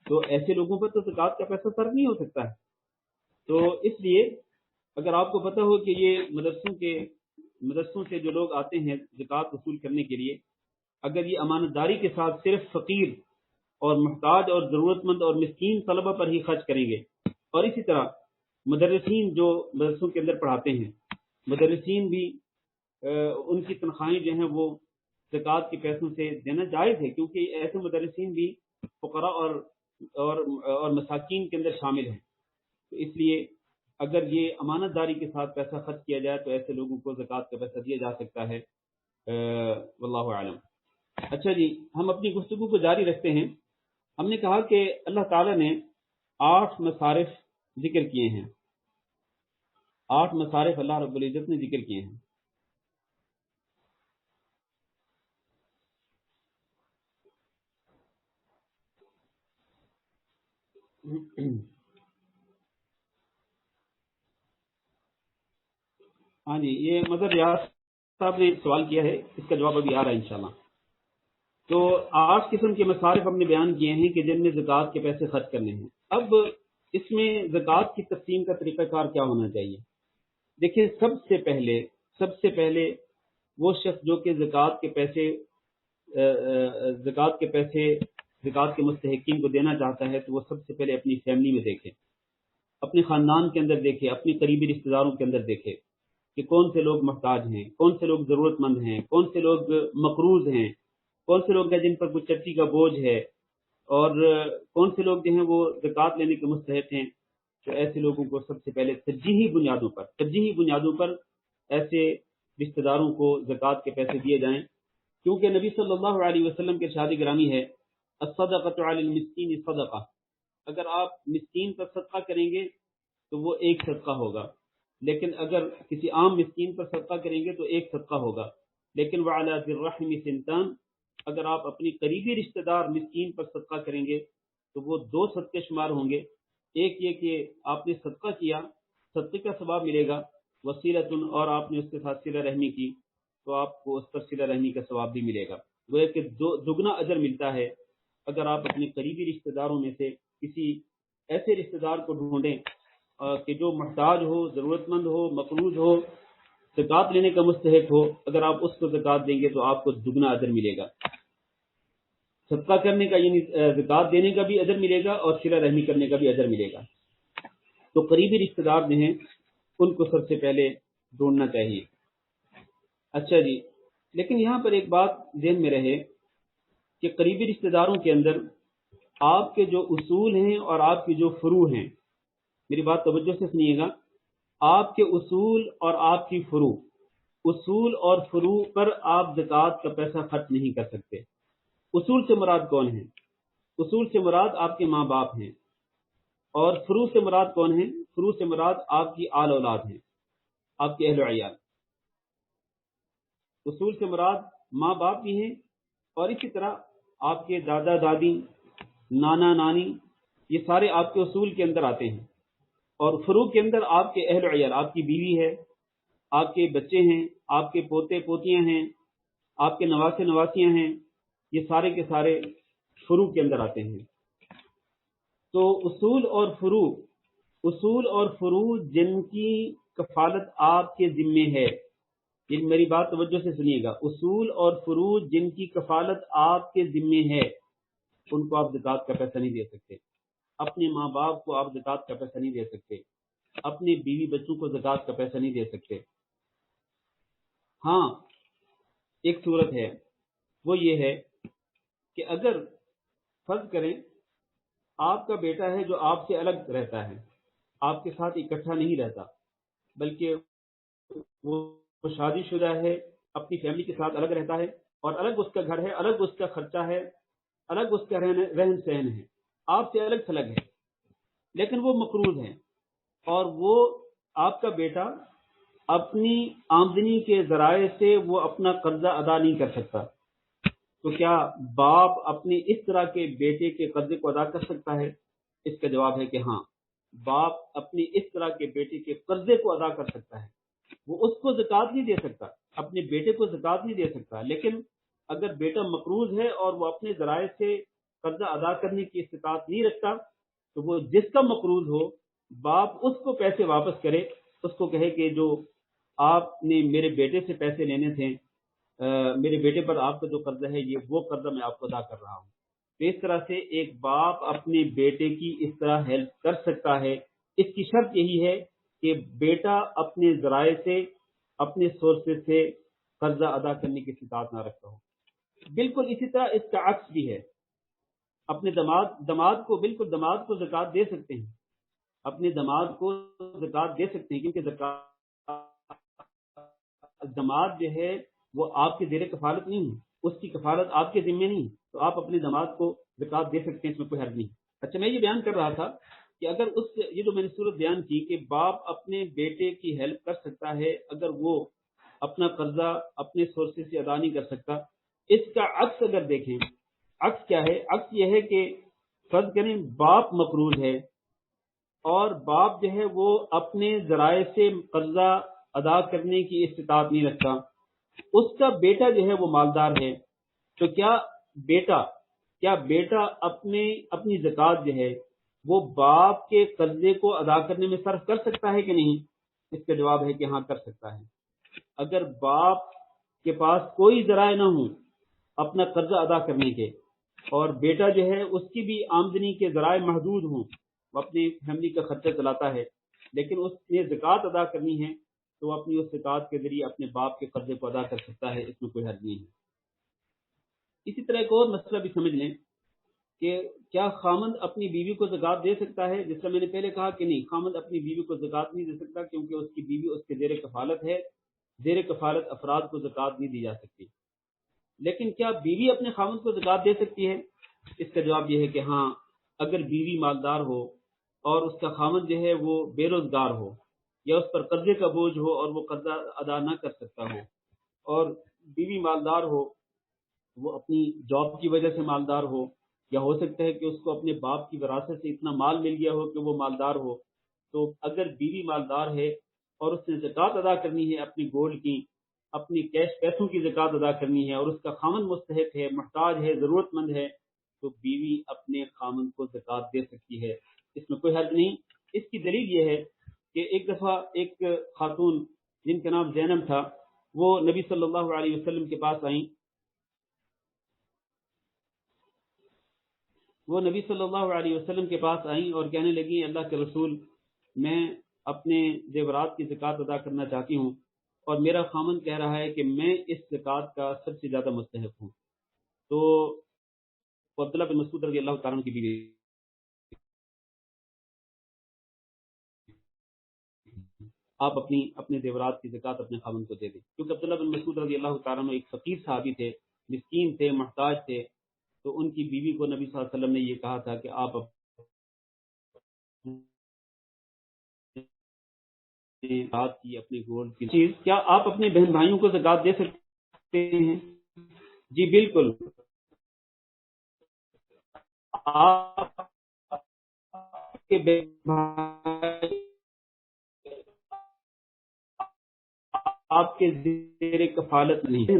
تو ایسے لوگوں پر تو زکوٰۃ کا پیسہ صرف نہیں ہو سکتا ہے۔ تو اس لیے اگر آپ کو پتہ ہو کہ یہ مدرسوں سے جو لوگ آتے ہیں زکوٰۃ وصول کرنے کے لیے، اگر یہ امانت داری کے ساتھ صرف فقیر اور محتاج اور ضرورت مند اور مسکین طلبہ پر ہی خرچ کریں گے، اور اسی طرح مدرسین جو مدرسوں کے اندر پڑھاتے ہیں، مدرسین بھی ان کی تنخواہیں جو ہیں وہ زکوٰۃ کے پیسوں سے دینا جائز ہے، کیونکہ ایسے مدرسین بھی فقراء اور مساکین کے اندر شامل ہیں۔ تو اس لیے اگر یہ امانت داری کے ساتھ پیسہ خرچ کیا جائے تو ایسے لوگوں کو زکوٰۃ کا پیسہ دیا جا سکتا ہے۔ واللہ اعلم۔ اچھا جی، ہم اپنی گفتگو کو جاری رکھتے ہیں۔ ہم نے کہا کہ اللہ تعالیٰ نے 8 مصارف ذکر کیے ہیں، 8 مصارف اللہ رب العزت نے ذکر کیے ہیں۔ ہاں جی، یہ مظہر ریاض صاحب نے سوال کیا ہے، اس کا جواب ابھی آ رہا ہے انشاءاللہ۔ تو 8 قسم کے مصارف ہم نے بیان کیے ہیں کہ جن میں زکوٰۃ کے پیسے خرچ کرنے ہیں۔ اب اس میں زکوٰۃ کی تقسیم کا طریقہ کار کیا ہونا چاہیے؟ دیکھیں، سب سے پہلے وہ شخص جو کہ زکوٰۃ کے مستحقین کو دینا چاہتا ہے، تو وہ سب سے پہلے اپنی فیملی میں دیکھے، اپنے خاندان کے اندر دیکھے، اپنے قریبی رشتہ داروں کے اندر دیکھے کہ کون سے لوگ محتاج ہیں، کون سے لوگ ضرورت مند ہیں، کون سے لوگ مقروض ہیں، کون سے لوگ ہیں جن پر کچھ چٹی کا بوجھ ہے، اور کون سے لوگ جو ہیں وہ زکوٰۃ لینے کے مستحق ہیں۔ تو ایسے لوگوں کو سب سے پہلے ترجیحی بنیادوں پر ایسے رشتہ داروں کو زکوٰۃ کے پیسے دیے جائیں، کیونکہ نبی صلی اللہ علیہ وسلم کے ارشاد گرامی ہے، الصدقۃ علی المسکین صدقہ، اگر آپ مسکین پر صدقہ کریں گے تو وہ ایک صدقہ ہوگا، لیکن اگر کسی عام مسکین پر صدقہ کریں گے تو ایک صدقہ ہوگا، لیکن وعلی ذی الرحم ثنتان، اگر آپ اپنی قریبی رشتہ دار مسکین پر صدقہ کریں گے تو وہ 2 صدقے شمار ہوں گے۔ ایک یہ کہ آپ نے صدقہ کیا، صدقے کا ثواب ملے گا، وسیلتن، اور آپ نے اس کے ساتھ صلہ رحمی کی تو آپ کو اس پر صلہ رحمی کا ثواب بھی ملے گا۔ وہ کہ دگنا اجر ملتا ہے اگر آپ اپنے قریبی رشتہ داروں میں سے کسی ایسے رشتہ دار کو ڈھونڈیں کہ جو محتاج ہو، ضرورت مند ہو، مقروض ہو، زکوٰۃ لینے کا مستحق ہو، اگر آپ اس کو زکوٰۃ دیں گے تو آپ کو دگنا اجر ملے گا۔ صدقہ کرنے کا یعنی زکوٰۃ دینے کا بھی اجر ملے گا اور صلہ رحمی کرنے کا بھی اجر ملے گا۔ تو قریبی رشتہ دار جو ہیں ان کو سب سے پہلے ڈھونڈنا چاہیے۔ اچھا جی، لیکن یہاں پر ایک بات ذہن میں رہے کہ قریبی رشتہ داروں کے اندر آپ کے جو اصول ہیں اور آپ کی جو فروع ہیں، میری بات توجہ سے سنیے گا، آپ کے اصول اور آپ کی فروع، اصول اور فروع پر آپ زکوٰۃ کا پیسہ خرچ نہیں کر سکتے۔ اصول سے مراد کون ہیں؟ اصول سے مراد آپ کے ماں باپ ہیں، اور فروع سے مراد کون ہیں؟ فروع سے مراد آپ کی آل اولاد ہیں، آپ کے اہل و عیال۔ اصول سے مراد ماں باپ بھی ہیں، اور اسی طرح آپ کے دادا دادی، نانا نانی، یہ سارے آپ کے اصول کے اندر آتے ہیں۔ اور فروع کے اندر آپ کے اہل و عیال، آپ کی بیوی ہے، آپ کے بچے ہیں، آپ کے پوتے پوتیاں ہیں، آپ کے نواسے نواسیاں ہیں، یہ سارے کے سارے فروع کے اندر آتے ہیں۔ تو اصول اور فروع جن کی کفالت آپ کے ذمے ہے، یہ میری بات توجہ سے سنیے گا، اصول اور فروع جن کی کفالت آپ کے ذمے ہے ان کو آپ زکوٰۃ کا پیسہ نہیں دے سکتے۔ اپنے ماں باپ کو آپ زکوٰۃ کا پیسہ نہیں دے سکتے، اپنے بیوی بچوں کو زکوٰۃ کا پیسہ نہیں دے سکتے۔ ہاں، ایک صورت ہے، وہ یہ ہے کہ اگر فرض کریں آپ کا بیٹا ہے جو آپ سے الگ رہتا ہے، آپ کے ساتھ اکٹھا نہیں رہتا، بلکہ وہ شادی شدہ ہے، اپنی فیملی کے ساتھ الگ رہتا ہے، اور الگ اس کا گھر ہے، الگ اس کا خرچہ ہے، الگ اس کا رہن سہن ہے، آپ سے الگ تھلگ ہے، لیکن وہ مقروض ہیں، اور وہ آپ کا بیٹا اپنی آمدنی کے ذرائع سے وہ اپنا قرضہ ادا نہیں کر سکتا، تو کیا باپ اپنے اس طرح کے بیٹے کے قرضے کو ادا کر سکتا ہے؟ اس کا جواب ہے کہ ہاں، باپ اپنے اس طرح کے بیٹے کے قرضے کو ادا کر سکتا ہے۔ وہ اس کو زکوٰۃ نہیں دے سکتا، اپنے بیٹے کو زکوٰۃ نہیں دے سکتا، لیکن اگر بیٹا مقروض ہے اور وہ اپنے ذرائع سے قرضہ ادا کرنے کی استطاعت نہیں رکھتا، تو وہ جس کا مقروض ہو، باپ اس کو پیسے واپس کرے، اس کو کہے کہ جو آپ نے میرے بیٹے سے پیسے لینے تھے، میرے بیٹے پر آپ کا جو قرضہ ہے، یہ وہ قرضہ میں آپ کو ادا کر رہا ہوں۔ تو اس طرح سے ایک باپ اپنے بیٹے کی اس طرح ہیلپ کر سکتا ہے۔ اس کی شرط یہی ہے کہ بیٹا اپنے ذرائع سے، اپنے سورسز سے قرضہ ادا کرنے کی استطاعت نہ رکھتا ہو۔ بالکل اسی طرح اس کا عکس بھی ہے، اپنے دماد کو، بالکل دماد کو زکوٰۃ دے سکتے ہیں، اپنے دماد کو زکوٰۃ دے سکتے ہیں، کیونکہ دماد جو ہے وہ آپ کے زیر کفالت نہیں ہے، اس کی کفالت آپ کے ذمے نہیں، تو آپ اپنے دماد کو زکوٰۃ دے سکتے ہیں، اس میں کوئی حرج نہیں۔ اچھا، میں یہ بیان کر رہا تھا کہ اگر یہ جو میں نے صورت بیان کی کہ باپ اپنے بیٹے کی ہیلپ کر سکتا ہے اگر وہ اپنا قرضہ اپنے سورسز سے ادا نہیں کر سکتا، اس کا عکس اگر دیکھیں، عکس کیا ہے؟ عکس یہ ہے کہ فرض کریں باپ مقروض ہے اور باپ جو ہے وہ اپنے ذرائع سے قرضہ ادا کرنے کی استطاعت نہیں رکھتا، اس کا بیٹا جو ہے وہ مالدار ہے، تو کیا بیٹا اپنی زکوٰۃ جو ہے وہ باپ کے قرضے کو ادا کرنے میں صرف کر سکتا ہے کہ نہیں؟ اس کا جواب ہے کہ ہاں، کر سکتا ہے۔ اگر باپ کے پاس کوئی ذرائع نہ ہوں اپنا قرضہ ادا کرنے کے، اور بیٹا جو ہے اس کی بھی آمدنی کے ذرائع محدود ہوں، وہ اپنی فیملی کا خرچہ چلاتا ہے، لیکن اس نے زکوٰۃ ادا کرنی ہے، تو وہ اپنی اس زکوٰۃ کے ذریعے اپنے باپ کے قرضے کو ادا کر سکتا ہے، اس میں کوئی حرج نہیں ہے۔ اسی طرح ایک اور مسئلہ بھی سمجھ لیں کہ کیا خامند اپنی بیوی کو زکوٰۃ دے سکتا ہے؟ جس طرح میں نے پہلے کہا کہ نہیں، خامند اپنی بیوی کو زکوٰۃ نہیں دے سکتا، کیونکہ اس کی بیوی اس کے زیر کفالت ہے، زیر کفالت افراد کو زکوٰۃ نہیں دی جا سکتی۔ لیکن کیا بیوی اپنے خامند کو زکوٰۃ دے سکتی ہے؟ اس کا جواب یہ ہے کہ ہاں، اگر بیوی مالدار ہو اور اس کا خامند جو ہے وہ بے روزگار ہو، یا اس پر قرضے کا بوجھ ہو اور وہ قرضہ ادا نہ کر سکتا ہو، اور بیوی مالدار ہو، وہ اپنی جاب کی وجہ سے مالدار ہو، یا ہو سکتا ہے کہ اس کو اپنے باپ کی وراثت سے اتنا مال مل گیا ہو کہ وہ مالدار ہو. تو اگر بیوی مالدار ہے اور اس نے زکوٰۃ ادا کرنی ہے اپنی گولڈ کی، اپنی کیش پیسوں کی زکوٰۃ ادا کرنی ہے، اور اس کا خامن مستحق ہے، محتاج ہے، ضرورت مند ہے، تو بیوی اپنے خامن کو زکوٰۃ دے سکتی ہے، اس میں کوئی حرج نہیں. اس کی دلیل یہ ہے کہ ایک دفعہ ایک خاتون جن کا نام زینب تھا، وہ نبی صلی اللہ علیہ وسلم کے پاس آئیں. وہ نبی صلی اللہ علیہ وسلم کے پاس آئیں اور کہنے لگیں اللہ کے رسول، میں اپنے زیورات کی زکوٰۃ ادا کرنا چاہتی ہوں اور میرا خامن کہہ رہا ہے کہ میں اس زکوٰۃ کا سب سے زیادہ مستحق ہوں. تو عبداللہ بن مسعود رضی اللہ تعالیٰ عنہ کی بیوی، آپ اپنے زیورات کی زکوٰۃ اپنے خامن کو دے دیں، کیونکہ عبداللہ بن مسعود رضی اللہ تعالیٰ عنہ ایک فقیر صحابی تھے، مسکین تھے، محتاج تھے. تو ان کی بیوی کو نبی صلی اللہ علیہ وسلم نے یہ کہا تھا کہ آپ زکوٰۃ کی اپنے گولڈ کی چیز، کیا آپ اپنے بہن بھائیوں کو زکوٰۃ دے سکتے ہیں؟ جی بالکل، آپ کے بہن بھائی آپ کے زیر کفالت نہیں ہے.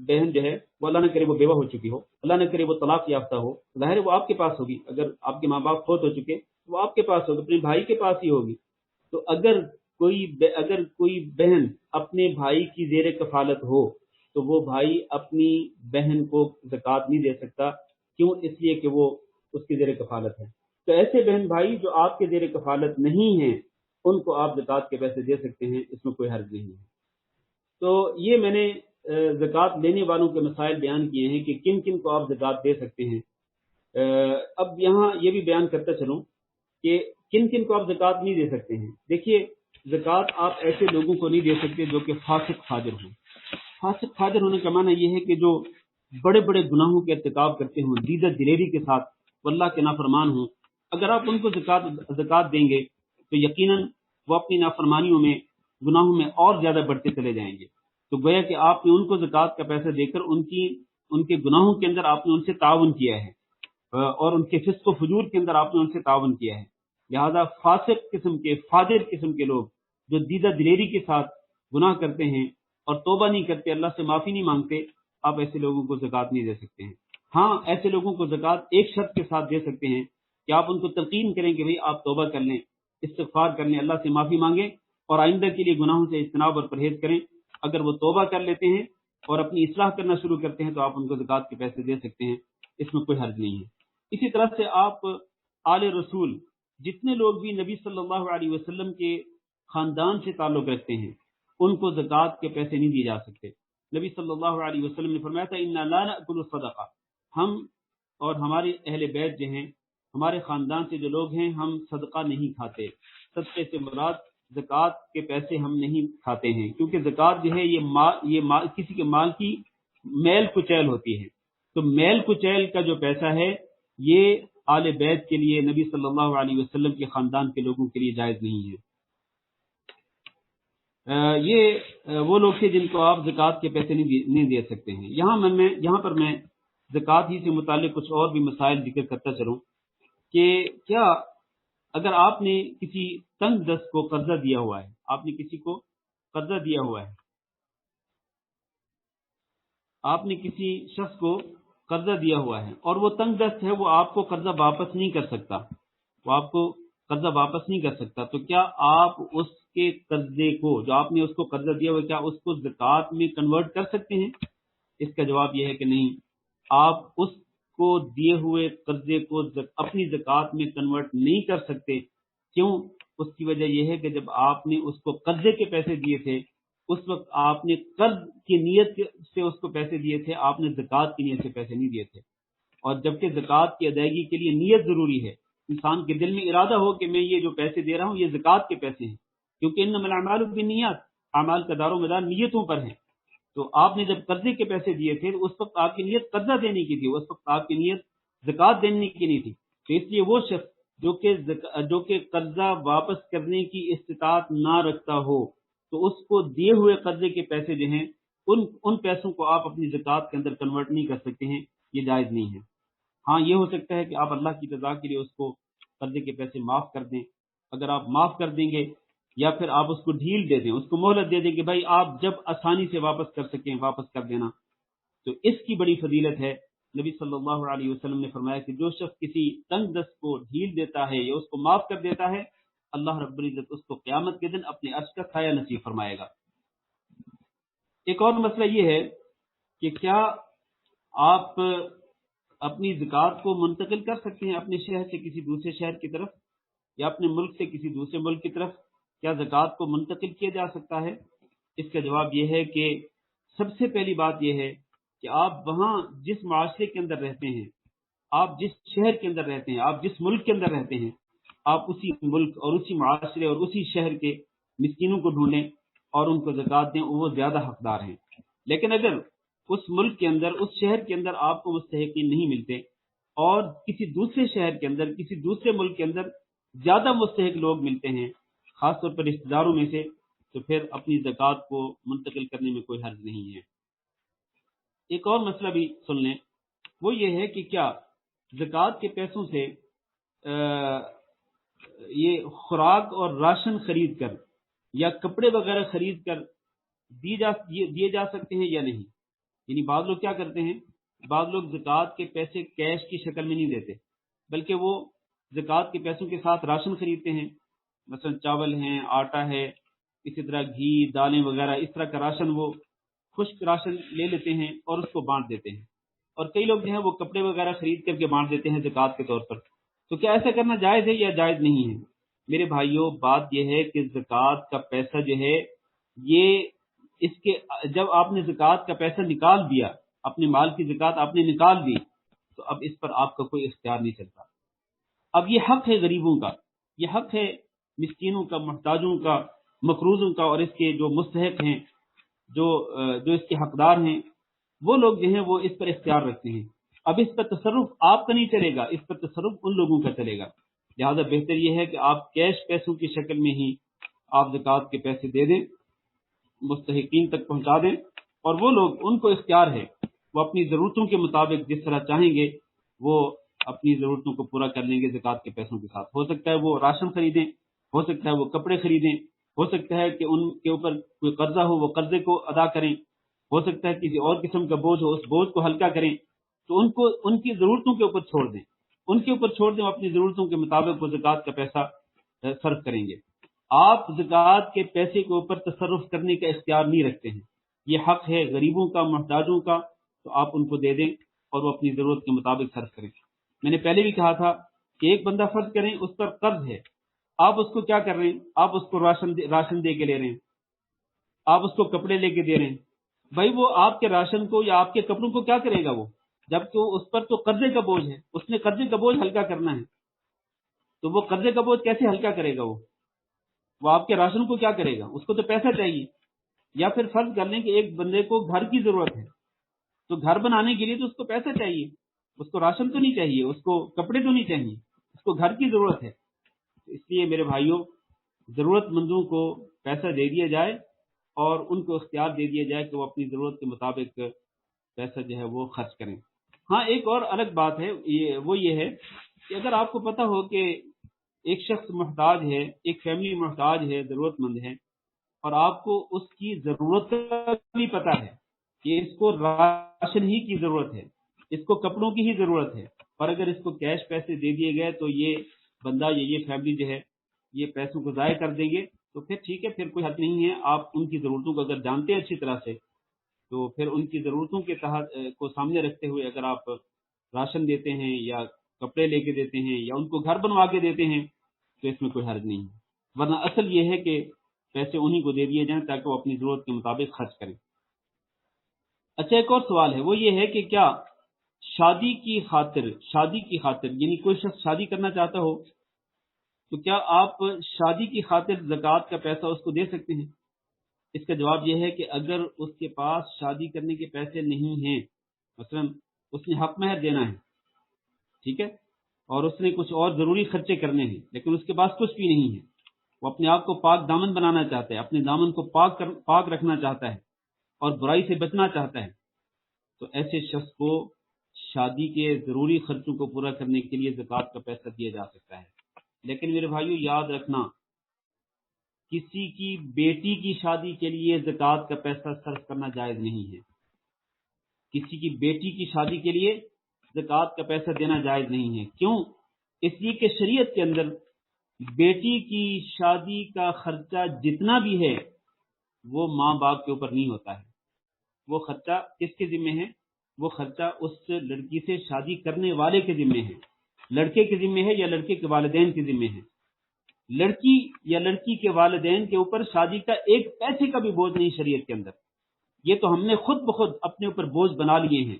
بہن جو ہے وہ اللہ نہ کرے وہ بیوہ ہو چکی ہو، اللہ نہ کرے وہ طلاق یافتہ ہو، ظاہر ہے وہ آپ کے پاس ہوگی. اگر آپ کے ماں باپ فوت ہو چکے وہ آپ کے پاس ہوگی، اپنے بھائی کے پاس ہی ہوگی. تو اگر کوئی بہن اپنے بھائی کی زیر کفالت ہو تو وہ بھائی اپنی بہن کو زکوٰۃ نہیں دے سکتا. کیوں؟ اس لیے کہ وہ اس کی زیر کفالت ہے. تو ایسے بہن بھائی جو آپ کے زیر کفالت نہیں ہیں ان کو آپ زکوٰۃ کے پیسے دے سکتے ہیں، اس میں کوئی حرج نہیں ہے. تو یہ میں نے زکوٰۃ لینے والوں کے مسائل بیان کیے ہیں کہ کن کن کو آپ زکوٰۃ دے سکتے ہیں. اب یہاں یہ بھی بیان کرتا چلوں کہ کن کن کو آپ زکوٰۃ نہیں دے سکتے ہیں. دیکھیے، زکوٰۃ آپ ایسے لوگوں کو نہیں دے سکتے جو کہ فاسق فاجر ہوں. فاسق فاجر ہونے کا معنی یہ ہے کہ جو بڑے بڑے گناہوں کے ارتکاب کرتے ہوں، دیدہ دلیری کے ساتھ، وہ اللہ کے نافرمان ہوں. اگر آپ ان کو زکوٰۃ دیں گے تو یقیناً وہ اپنی نافرمانیوں میں، گناہوں میں اور زیادہ بڑھتے چلے جائیں گے. تو گویا کہ آپ نے ان کو زکوٰۃ کا پیسہ دے کر ان کے گناہوں کے اندر آپ نے ان سے تعاون کیا ہے، اور ان کے فسق و فجور کے اندر آپ نے ان سے تعاون کیا ہے. لہذا فاسق قسم کے، فاجر قسم کے لوگ جو دیدہ دلیری کے ساتھ گناہ کرتے ہیں اور توبہ نہیں کرتے، اللہ سے معافی نہیں مانگتے، آپ ایسے لوگوں کو زکوٰۃ نہیں دے سکتے ہیں. ہاں، ایسے لوگوں کو زکوٰۃ ایک شرط کے ساتھ دے سکتے ہیں کہ آپ ان کو تلقین کریں کہ بھئی آپ توبہ کر لیں، استغفار کر لیں، اللہ سے معافی مانگیں اور آئندہ کے لیے گناہوں سے اجتناب اور پرہیز کریں. اگر وہ توبہ کر لیتے ہیں اور اپنی اصلاح کرنا شروع کرتے ہیں تو آپ ان کو زکوٰۃ کے پیسے دے سکتے ہیں، اس میں کوئی حرج نہیں ہے. اسی طرح سے آپ آل رسول، جتنے لوگ بھی نبی صلی اللہ علیہ وسلم کے خاندان سے تعلق رکھتے ہیں، ان کو زکوٰۃ کے پیسے نہیں دیے جا سکتے. نبی صلی اللہ علیہ وسلم نے فرمایا تھا انا لا ناکل الصدقہ، ہم اور ہمارے اہل بیت جو ہیں، ہمارے خاندان سے جو لوگ ہیں، ہم صدقہ نہیں کھاتے. صدقے سے مراد زکوٰۃ کے پیسے ہم نہیں کھاتے ہیں، کیونکہ زکوٰۃ جو ہے یہ مال کسی کے مال کی میل کچیل ہوتی ہے. تو میل کچیل کا جو پیسہ ہے یہ آل بیت کے لیے، نبی صلی اللہ علیہ وسلم کے خاندان کے لوگوں کے لیے جائز نہیں ہے. یہ وہ لوگ تھے جن کو آپ زکوٰۃ کے پیسے نہیں دے سکتے ہیں. یہاں پر میں زکوٰۃ ہی سے متعلق کچھ اور بھی مسائل ذکر کرتا چلوں کہ کیا اگر آپ نے کسی تنگ دست کو قرضہ دیا ہوا ہے، آپ نے کسی کو قرضہ دیا ہوا ہے، آپ نے کسی شخص کو قرضہ دیا ہوا ہے اور وہ تنگ دست ہے، وہ آپ کو قرضہ واپس نہیں کر سکتا، وہ آپ کو قرضہ واپس نہیں کر سکتا، تو کیا آپ اس کے قرضے کو، جو آپ نے اس کو قرضہ دیا ہوا ہے، کیا اس کو زکوٰۃ میں کنورٹ کر سکتے ہیں؟ اس کا جواب یہ ہے کہ نہیں. آپ اس کو دیے ہوئے قرضے کو اپنی زکوٰۃ میں کنورٹ نہیں کر سکتے. کیوں؟ اس کی وجہ یہ ہے کہ جب آپ نے اس کو قرضے کے پیسے دیے تھے، اس وقت آپ نے قرض کی نیت سے اس کو پیسے دیے تھے، آپ نے زکوٰۃ کی نیت سے پیسے نہیں دیے تھے. اور جبکہ زکوٰۃ کی ادائیگی کے لیے نیت ضروری ہے، انسان کے دل میں ارادہ ہو کہ میں یہ جو پیسے دے رہا ہوں یہ زکوٰۃ کے پیسے ہیں، کیونکہ انما الاعمال بالنیات، اعمال کا دار و مدار نیتوں پر ہے. تو آپ نے جب قرضے کے پیسے دیے تھے تو اس وقت آپ کی نیت قرضہ دینے کی تھی، اس وقت آپ کی نیت زکوٰۃ دینے کی نہیں تھی. تو اس لیے وہ شخص جو کہ قرضہ واپس کرنے کی استطاعت نہ رکھتا ہو تو اس کو دیے ہوئے قرضے کے پیسے جو ہیں ان پیسوں کو آپ اپنی زکوٰۃ کے اندر کنورٹ نہیں کر سکتے ہیں، یہ جائز نہیں ہے. ہاں یہ ہو سکتا ہے کہ آپ اللہ کی رضا کے لیے اس کو قرضے کے پیسے معاف کر دیں. اگر آپ معاف کر دیں گے یا پھر آپ اس کو ڈھیل دے دیں، اس کو مہلت دے دیں کہ بھائی آپ جب آسانی سے واپس کر سکیں واپس کر دینا، تو اس کی بڑی فضیلت ہے. نبی صلی اللہ علیہ وسلم نے فرمایا کہ جو شخص کسی تنگ دست کو ڈھیل دیتا ہے یا اس کو معاف کر دیتا ہے، اللہ رب العزت اس کو قیامت کے دن اپنے عرش کا سایہ نصیب فرمائے گا. ایک اور مسئلہ یہ ہے کہ کیا آپ اپنی زکوٰۃ کو منتقل کر سکتے ہیں اپنے شہر سے کسی دوسرے شہر کی طرف، یا اپنے ملک سے کسی دوسرے ملک کی طرف؟ کیا زکوٰۃ کو منتقل کیا جا سکتا ہے؟ اس کا جواب یہ ہے کہ سب سے پہلی بات یہ ہے کہ آپ وہاں جس معاشرے کے اندر رہتے ہیں، آپ جس شہر کے اندر رہتے ہیں، آپ جس ملک کے اندر رہتے ہیں، آپ اسی ملک اور اسی معاشرے اور اسی شہر کے مسکینوں کو ڈھونڈیں اور ان کو زکوٰۃ دیں، وہ زیادہ حقدار ہیں. لیکن اگر اس ملک کے اندر، اس شہر کے اندر آپ کو مستحقین نہیں ملتے اور کسی دوسرے شہر کے اندر، کسی دوسرے ملک کے اندر زیادہ مستحق لوگ ملتے ہیں، خاص طور پر رشتہ داروں میں سے، تو پھر اپنی زکوٰۃ کو منتقل کرنے میں کوئی حرج نہیں ہے. ایک اور مسئلہ بھی سن لیں، وہ یہ ہے کہ کیا زکوٰۃ کے پیسوں سے یہ خوراک اور راشن خرید کر یا کپڑے وغیرہ خرید کر دیے جا سکتے ہیں یا نہیں؟ یعنی بعض لوگ کیا کرتے ہیں، بعض لوگ زکوٰۃ کے پیسے کیش کی شکل میں نہیں دیتے، بلکہ وہ زکوٰۃ کے پیسوں کے ساتھ راشن خریدتے ہیں. مثلا چاول ہیں، آٹا ہے، اسی طرح گھی، دالیں وغیرہ، اس طرح کا راشن وہ خشک راشن لے لیتے ہیں اور اس کو بانٹ دیتے ہیں. اور کئی لوگ جو ہیں وہ کپڑے وغیرہ خرید کر کے بانٹ دیتے ہیں زکوٰۃ کے طور پر. تو کیا ایسا کرنا جائز ہے یا جائز نہیں ہے؟ میرے بھائیوں، بات یہ ہے کہ زکوٰۃ کا پیسہ جو ہے، یہ اس کے جب آپ نے زکوٰۃ کا پیسہ نکال دیا، اپنے مال کی زکوٰۃ آپ نے نکال دی، تو اب اس پر آپ کا کوئی اختیار نہیں چلتا. اب یہ حق ہے غریبوں کا، یہ حق ہے مسکینوں کا، محتاجوں کا، مقروضوں کا، اور اس کے جو مستحق ہیں، جو اس کے حقدار ہیں، وہ لوگ جو ہیں وہ اس پر اختیار رکھتے ہیں. اب اس پر تصرف آپ کا نہیں چلے گا، اس پر تصرف ان لوگوں کا چلے گا. لہذا بہتر یہ ہے کہ آپ کیش پیسوں کی شکل میں ہی آپ زکوٰۃ کے پیسے دے دیں، مستحقین تک پہنچا دیں، اور وہ لوگ، ان کو اختیار ہے، وہ اپنی ضرورتوں کے مطابق جس طرح چاہیں گے وہ اپنی ضرورتوں کو پورا کر لیں گے زکوٰۃ کے پیسوں کے ساتھ. ہو سکتا ہے وہ راشن خریدیں، ہو سکتا ہے وہ کپڑے خریدیں، ہو سکتا ہے کہ ان کے اوپر کوئی قرضہ ہو، وہ قرضے کو ادا کریں، ہو سکتا ہے کسی اور قسم کا بوجھ ہو، اس بوجھ کو ہلکا کریں. تو ان کو ان کی ضرورتوں کے اوپر چھوڑ دیں، ان کے اوپر چھوڑ دیں، وہ اپنی ضرورتوں کے مطابق وہ زکوٰۃ کا پیسہ صرف کریں گے. آپ زکوٰۃ کے پیسے کے اوپر تصرف کرنے کا اختیار نہیں رکھتے ہیں. یہ حق ہے غریبوں کا، محتاجوں کا، تو آپ ان کو دے دیں اور وہ اپنی ضرورت کے مطابق صرف کریں. میں نے پہلے بھی کہا تھا کہ ایک بندہ فرض کریں اس پر قرض ہے، آپ اس کو کیا کر رہے ہیں، آپ اس کو راشن دے کے لے رہے ہیں، آپ اس کو کپڑے لے کے دے رہے ہیں. بھائی وہ آپ کے راشن کو یا آپ کے کپڑوں کو کیا کرے گا وہ، جبکہ اس پر تو قرضے کا بوجھ ہے، اس نے قرضے کا بوجھ ہلکا کرنا ہے. تو وہ قرضے کا بوجھ کیسے ہلکا کرے گا؟ وہ آپ کے راشن کو کیا کرے گا؟ اس کو تو پیسہ چاہیے. یا پھر فرض کر لیں کہ ایک بندے کو گھر کی ضرورت ہے، تو گھر بنانے کے لیے تو اس کو پیسہ چاہیے، اس کو راشن تو نہیں چاہیے، اس کو کپڑے تو نہیں چاہیے، اس کو گھر کی ضرورت ہے. اس لیے میرے بھائیوں، ضرورت مندوں کو پیسہ دے دیا جائے اور ان کو اختیار دے دیا جائے کہ وہ اپنی ضرورت کے مطابق پیسہ جو ہے وہ خرچ کریں. ہاں ایک اور الگ بات ہے، وہ یہ ہے کہ اگر آپ کو پتہ ہو کہ ایک شخص محتاج ہے، ایک فیملی محتاج ہے، ضرورت مند ہے، اور آپ کو اس کی ضرورت کا بھی پتہ ہے کہ اس کو راشن ہی کی ضرورت ہے، اس کو کپڑوں کی ہی ضرورت ہے، اور اگر اس کو کیش پیسے دے دیے گئے تو یہ بندہ یا یہ فیملی جو ہے یہ پیسوں کو ضائع کر دیں گے، تو پھر ٹھیک ہے، پھر کوئی حد نہیں ہے. آپ ان کی ضرورتوں کو اگر جانتے ہیں اچھی طرح سے، تو پھر ان کی ضرورتوں کے تحت کو سامنے رکھتے ہوئے اگر آپ راشن دیتے ہیں یا کپڑے لے کے دیتے ہیں یا ان کو گھر بنوا کے دیتے ہیں تو اس میں کوئی حرج نہیں ہے. ورنہ اصل یہ ہے کہ پیسے انہی کو دے دیے جائیں تاکہ وہ اپنی ضرورت کے مطابق خرچ کریں. اچھا ایک اور سوال ہے، وہ یہ ہے کہ کیا شادی کی خاطر یعنی کوئی شخص شادی کرنا چاہتا ہو تو کیا آپ شادی کی خاطر زکوٰۃ کا پیسہ اس کو دے سکتے ہیں؟ اس کا جواب یہ ہے کہ اگر اس کے پاس شادی کرنے کے پیسے نہیں ہیں، مثلا اس نے حق مہر دینا ہے، ٹھیک ہے، اور اس نے کچھ اور ضروری خرچے کرنے ہیں، لیکن اس کے پاس کچھ بھی نہیں ہے، وہ اپنے آپ کو پاک دامن بنانا چاہتا ہے، اپنے دامن کو پاک رکھنا چاہتا ہے اور برائی سے بچنا چاہتا ہے، تو ایسے شخص کو شادی کے ضروری خرچوں کو پورا کرنے کے لیے زکوٰۃ کا پیسہ دیا جا سکتا ہے۔ لیکن میرے بھائیو یاد رکھنا، کسی کی بیٹی کی شادی کے لیے زکوٰۃ کا پیسہ صرف کرنا جائز نہیں ہے۔ کسی کی بیٹی کی شادی کے لیے زکوٰۃ کا پیسہ دینا جائز نہیں ہے۔ کیوں؟ اس لیے کہ شریعت کے اندر بیٹی کی شادی کا خرچہ جتنا بھی ہے وہ ماں باپ کے اوپر نہیں ہوتا ہے، وہ خرچہ کس کے ذمہ ہے؟ وہ خرچہ اس لڑکی سے شادی کرنے والے کے ذمہ ہے، لڑکے کے ذمہ ہے یا لڑکے کے والدین کے ذمہ ہے۔ لڑکی یا لڑکی کے والدین کے اوپر شادی کا ایک پیسے کا بھی بوجھ نہیں شریعت کے اندر۔ یہ تو ہم نے خود بخود اپنے اوپر بوجھ بنا لیے ہیں